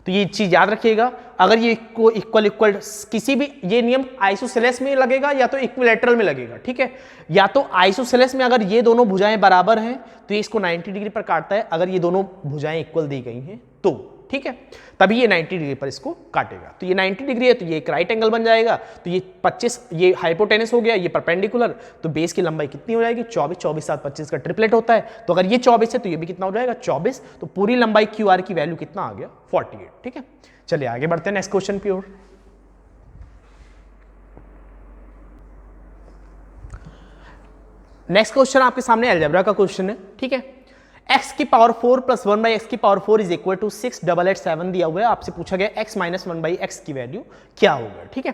तो ये चीज याद रखिएगा, अगर ये इक्वल इक्वल किसी भी, ये नियम आइसोसेलेस में लगेगा या तो इक्विलैटरल में लगेगा, ठीक है। या तो आइसोसेलेस में अगर ये दोनों भुजाएं बराबर हैं तो ये इसको 90 डिग्री पर काटता है, अगर ये दोनों भुजाएं इक्वल दी गई हैं तो, ठीक है, तभी ये 90 डिग्री पर इसको काटेगा। तो ये 90 डिग्री है तो ये एक राइट एंगल बन जाएगा। तो ये 25 ये हाइपोटेनस हो गया, ये परपेंडिकुलर, तो बेस की लंबाई कितनी हो जाएगी 24, 24 7 25 का ट्रिपलेट होता है। तो अगर ये 24 है तो ये भी कितना हो जाएगा 24। तो पूरी लंबाई QR की वैल्यू कितना आ गया 48, ठीक है। चलिए आगे बढ़ते हैं नेक्स्ट क्वेश्चन की ओर। नेक्स्ट क्वेश्चन आपके सामने अलजेब्रा का क्वेश्चन है, ठीक है। x की पावर 4 प्लस 1 बाई एक्स की पावर 4 इज इक्वल टू 6,887 दिया हुआ है। आपसे पूछा गया x माइनस 1 बाई एक्स की वैल्यू क्या होगा, ठीक है।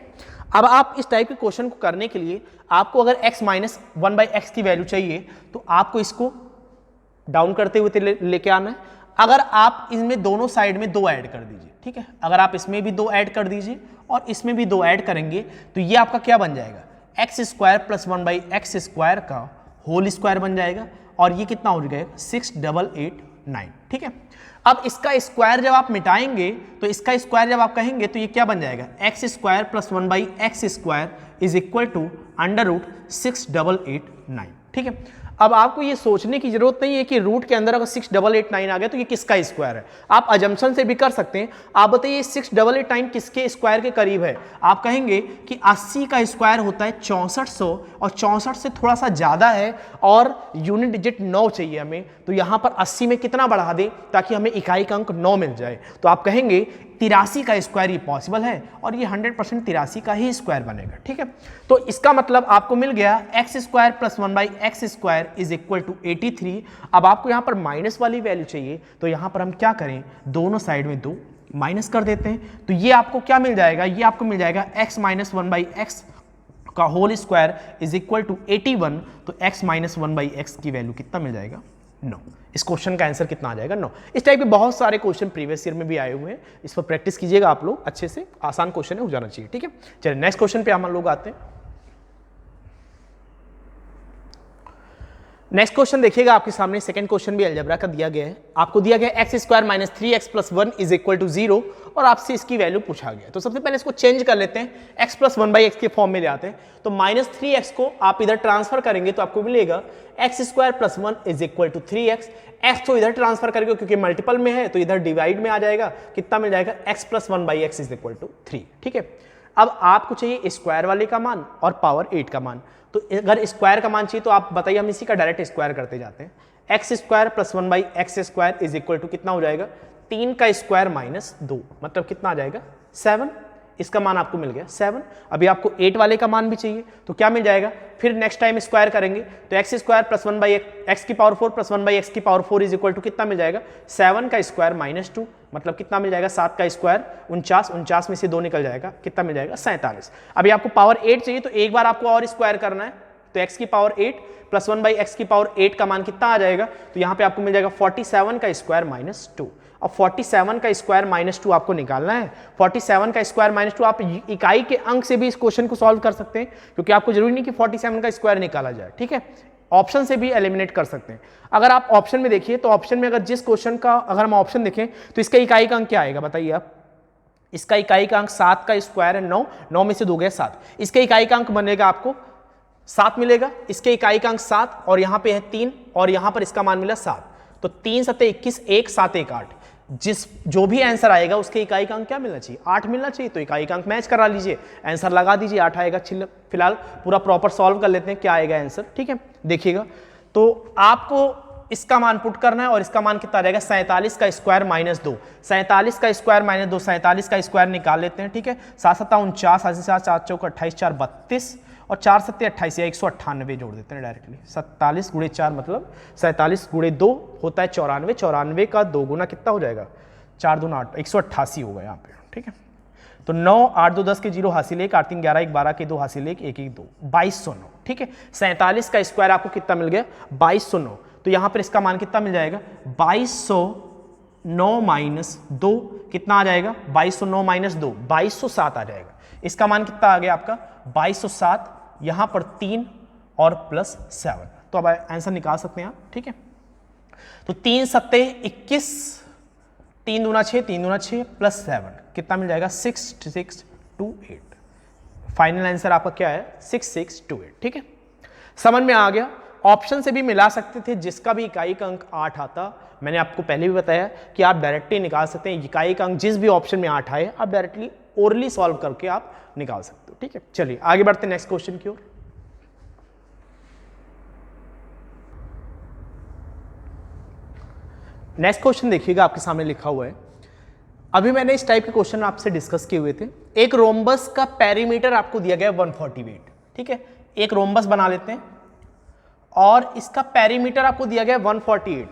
अब आप इस टाइप के क्वेश्चन को करने के लिए आपको अगर x माइनस 1 बाई एक्स की वैल्यू चाहिए तो आपको इसको डाउन करते हुए लेके आना है। अगर आप इसमें दोनों साइड में 2 ऐड कर दीजिए, ठीक है। अगर आप इसमें भी 2 ऐड कर दीजिए और इसमें भी 2 ऐड करेंगे तो ये आपका क्या बन जाएगा, X square plus 1 by X square का होल स्क्वायर बन जाएगा। और ये कितना हो जाएगा 6,889, ठीक है। अब इसका स्क्वायर जब आप मिटाएंगे तो इसका स्क्वायर जब आप कहेंगे तो ये क्या बन जाएगा, X square plus 1 by X square is equal to under root 6,889, ठीक है। अब आपको ये सोचने की जरूरत नहीं है कि रूट के अंदर अगर 6,889 आ गया तो ये किसका स्क्वायर है। आप अजम्पशन से भी कर सकते हैं। आप बताइए 6,889 किसके स्क्वायर के करीब है। आप कहेंगे कि 80 का स्क्वायर होता है 6400 और 64 से थोड़ा सा ज्यादा है और यूनिट डिजिट 9 चाहिए हमें, तो यहां पर 80 में कितना बढ़ा दें ताकि हमें इकाई का अंक 9 मिल जाए। तो आप कहेंगे 83 का स्क्वायर ये पॉसिबल है और ये 100% 83 का ही स्क्वायर बनेगा, ठीक है। तो इसका मतलब आपको मिल गया X square plus 1 by X square is equal to 83। अब आपको यहां पर माइनस वाली वैल्यू चाहिए तो यहां पर हम क्या करें, दोनों साइड में 2 माइनस कर देते हैं। तो ये आपको क्या मिल जाएगा, ये आपको मिल जाएगा एक्स माइनस 1 बाई एक्स का whole square is equal to 81, तो x माइनस 1/x की वैल्यू कितना मिल जाएगा? 9। इस क्वेश्चन का आंसर कितना आ जाएगा? 9। इस टाइप के बहुत सारे क्वेश्चन प्रीवियस ईयर में भी आए हुए हैं, इस पर प्रैक्टिस कीजिएगा आप लोग अच्छे से, आसान क्वेश्चन है, हो जाना चाहिए। ठीक है, चलिए नेक्स्ट क्वेश्चन पे हम लोग आते हैं। नेक्स्ट क्वेश्चन देखिएगा, आपके सामने सेकंड क्वेश्चन भी अलजेब्रा का दिया गया है। आपको दिया गया X square minus 3x plus 1 is equal to 0 और आपसे इसकी वैल्यू पूछा गया। तो सबसे पहले इसको चेंज कर लेते हैं, x प्लस 1/x के फॉर्म में ले आते हैं। तो माइनस 3x को आप इधर ट्रांसफर करेंगे तो आपको मिलेगा X square plus 1 is equal to 3x। x तो इधर ट्रांसफर करेंगे क्योंकि मल्टीपल में है तो इधर डिवाइड में आ जाएगा, कितना मिल जाएगा? x plus 1/x is equal to 3। ठीक है, अब आपको चाहिए स्क्वायर वाले का मान और पावर 8 का मान। तो अगर स्क्वायर का मान चाहिए तो आप बताइए, हम इसी का डायरेक्ट स्क्वायर करते जाते हैं। X square plus 1/x square is equal to कितना हो जाएगा? 3 का स्क्वायर माइनस 2, मतलब कितना आ जाएगा? 7। इसका मान आपको मिल गया 7। अभी आपको 8 वाले का मान भी चाहिए तो क्या मिल जाएगा? फिर नेक्स्ट टाइम स्क्वायर करेंगे तो एक्स स्क्वायर प्लस 1/x की पावर 4 प्लस 1/x की पावर 4 इज इक्वल टू कितना मिल जाएगा? 7 का स्क्वायर माइनस 2, मतलब कितना मिल जाएगा? 7 का स्क्वायर 49, 49 में से 2 निकल जाएगा, कितना मिल जाएगा? 47। अभी आपको पावर 8 चाहिए तो एक बार आपको और स्क्वायर करना है, तो x की पावर 8 प्लस 1/x की पावर 8 का मान कितना आ जाएगा? तो यहाँ पे आपको मिल जाएगा 47 का स्क्वायर माइनस 2। अब 47 का स्क्वायर माइनस 2 आपको निकालना है। 47 का स्क्वायर माइनस 2 आप इकाई के अंक से भी इस क्वेश्चन को सॉल्व कर सकते हैं, क्योंकि आपको जरूरी नहीं कि 47 का स्क्वायर निकाला जाए। ठीक है, ऑप्शन से भी एलिमिनेट कर सकते हैं। अगर आप ऑप्शन में देखिए तो ऑप्शन में अगर जिस क्वेश्चन का अगर हम ऑप्शन देखें तो इसका इकाई का अंक क्या आएगा बताइए आप? इसका इकाई का अंक 7 का स्क्वायर है 9, 9 में से 2 गए 7, इसका इकाई का अंक बनेगा आपको 7 मिलेगा। इसके इकाई का अंक 7 और यहाँ पे है 3 और यहाँ पर इसका मान मिला 7, तो 3 7 21, 1 7 1 8। जो भी आंसर आएगा उसके इकाई का अंक क्या मिलना चाहिए? 8 मिलना चाहिए। तो इकाई का अंक मैच करा लीजिए, आंसर लगा दीजिए, 8 आएगा। फिलहाल पूरा प्रॉपर सॉल्व कर लेते हैं क्या आएगा आंसर। ठीक है, देखिएगा तो आपको इसका मान पुट करना है और इसका मान कितना आ जाएगा? 47 का स्क्वायर माइनस 2। 47 का स्क्वायर माइनस 2, 47 का स्क्वायर निकाल लेते हैं। ठीक है, 7 7 49, 7 4 चौक 28, 4 32 और 4 7 28 या 198 जोड़ देते हैं डायरेक्टली। 47 गुणे 4 मतलब 47 गुणे 2 होता है 94, 94 का 2 गुना कितना हो जाएगा? 4 2 8, 188 होगा यहाँ पे। ठीक है, तो 9 8 2 10 के 0 हासिल 1, 8 3 11 1 12 के 2 हासिल 1 1 1 2, 2209। ठीक है, 47 का स्क्वायर आपको कितना मिल गया? 2209। तो यहाँ पर इसका मान कितना मिल जाएगा? 2209 माइनस 2 कितना आ जाएगा? 2209 माइनस 2 2207 आ जाएगा। इसका मान कितना आ गया आपका? 2207, यहाँ पर 3 और प्लस 7। तो अब आंसर निकाल सकते हैं आप। ठीक है, तो 3 7 21, 3 दूना 6, 3 दूना 6 प्लस 7 कितना मिल जाएगा? 6628। फाइनल आंसर आपका क्या है? 6628। ठीक है, समझ में आ गया। ऑप्शन से भी मिला सकते थे, जिसका भी इकाई का अंक 8 आता, मैंने आपको पहले भी बताया कि आप डायरेक्टली निकाल सकते हैं। इकाई का अंक जिस भी ऑप्शन में 8 आए आप डायरेक्टली ओरली सॉल्व करके आप निकाल सकते हो। ठीक है, चलिए आगे बढ़ते हैं नेक्स्ट क्वेश्चन की ओर। नेक्स्ट क्वेश्चन देखिएगा, आपके सामने लिखा हुआ है। अभी मैंने इस टाइप के क्वेश्चन आपसे डिस्कस किए हुए थे। एक रोम्बस का पेरीमीटर आपको दिया गया है 148। ठीक है, एक रोम्बस बना लेते हैं और इसका पेरीमीटर आपको दिया गया है 148।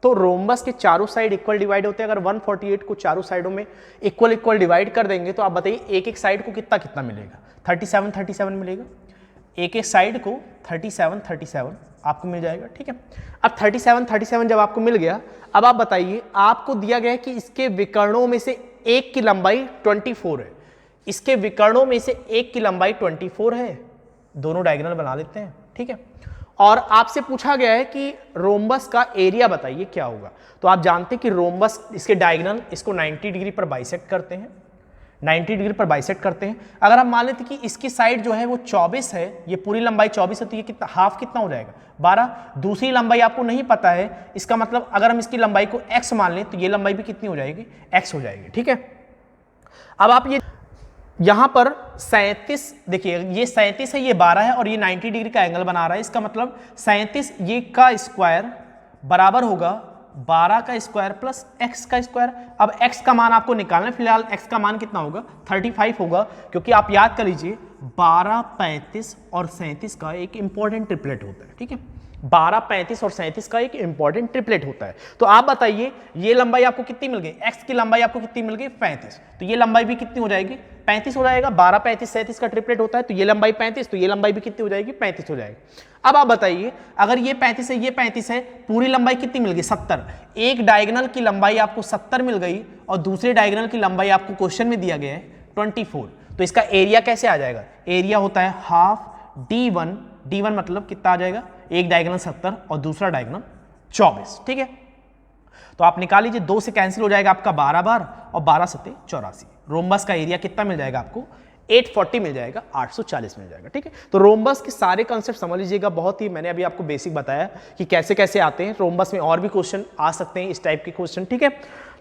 तो रोम्बस के चारों साइड इक्वल डिवाइड होते हैं। अगर 148 को चारों साइडों में इक्वल डिवाइड कर देंगे तो आप बताइए एक एक साइड को कितना कितना मिलेगा? 37 37 मिलेगा। एक एक साइड को 37 37 आपको मिल जाएगा। ठीक है, अब 37 37 जब आपको मिल गया, अब आप बताइए, आपको दिया गया है कि इसके विकर्णों में से एक की लंबाई 24 है। इसके विकर्णों में से एक की लंबाई 24 है। दोनों डायगोनल बना लेते हैं। ठीक है, और आपसे पूछा गया है कि रोम्बस का एरिया बताइए क्या होगा। तो आप जानते हैं कि रोम्बस इसके डायगोनल इसको 90 डिग्री पर बाइसेक्ट करते हैं, 90 डिग्री पर बाइसेक्ट करते हैं। अगर हम मान लेते कि इसकी साइड जो है वो 24 है, ये पूरी लंबाई 24 है, तो ये कितना हाफ कितना हो जाएगा? 12। दूसरी लंबाई आपको नहीं पता है, इसका मतलब अगर हम इसकी लंबाई को x मान लें तो ये लंबाई भी कितनी हो जाएगी? x हो जाएगी। ठीक है, अब आप ये यहां पर 37 देखिए, ये 37 है, ये 12 है और ये 90 डिग्री का एंगल बना रहा है। इसका मतलब 37 ये का स्क्वायर बराबर होगा 12 का स्क्वायर प्लस x का स्क्वायर। अब x का मान आपको निकालना है। फिलहाल x का मान कितना होगा? 35 होगा, क्योंकि आप याद कर लीजिए 12 35 और 37 का एक इंपॉर्टेंट ट्रिपलेट होता है। ठीक है, 12 35 और 37 का एक इंपॉर्टेंट ट्रिपलेट होता है। तो आप बताइए ये लंबाई आपको कितनी मिल गई? x की लंबाई आपको कितनी मिल गई? 35। तो ये लंबाई भी कितनी हो जाएगी? 35 हो जाएगा, 12 35 37 का ट्रिपलेट होता है, तो ये लंबाई 35, तो ये लंबाई भी कितनी हो जाएगी, 35 हो जाएगी। अब आप बताइए, अगर ये 35 है, ये 35 है, पूरी लंबाई कितनी मिल गई, 70। एक डायगोनल की लंबाई आपको 70 मिल गई और दूसरे डायगोनल की लंबाई आपको क्वेश्चन में दिया गया है 24। तो इसका एरिया कैसे आ जाएगा, एरिया होता है हाफ D1, D1 मतलब कितना आ जाएगा, एक डायगोनल 70 और दूसरा डायगोनल 24, ठीक है। तो आप निकाल लीजिए, 2 से कैंसिल हो जाएगा आपका 12 बार और 12 सत्ते 84। रोम्बस का एरिया कितना मिल जाएगा आपको, 840 मिल जाएगा, 840 मिल जाएगा, ठीक है। तो रोम्बस के सारे कॉन्सेप्ट समझ लीजिएगा, बहुत ही मैंने अभी आपको बेसिक बताया कि कैसे कैसे आते हैं रोम्बस में, और भी क्वेश्चन आ सकते हैं इस टाइप के क्वेश्चन, ठीक है।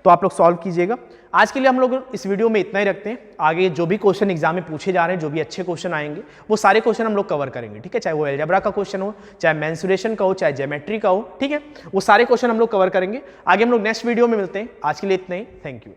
तो आप लोग सॉल्व कीजिएगा। आज के लिए हम लोग इस वीडियो में इतना ही रखते हैं। आगे जो भी क्वेश्चन एग्जाम में पूछे जा रहे हैं, जो भी अच्छे क्वेश्चन आएंगे, वो सारे क्वेश्चन हम लोग कवर करेंगे, ठीक है। चाहे वो अलजेब्रा का क्वेश्चन हो, चाहे मेंसुरेशन का हो, चाहे ज्योमेट्री का हो, ठीक है। वो सारे क्वेश्चन हम लोग कवर करेंगे। आगे हम लोग नेक्स्ट वीडियो में मिलते हैं। आज के लिए इतना ही, थैंक यू।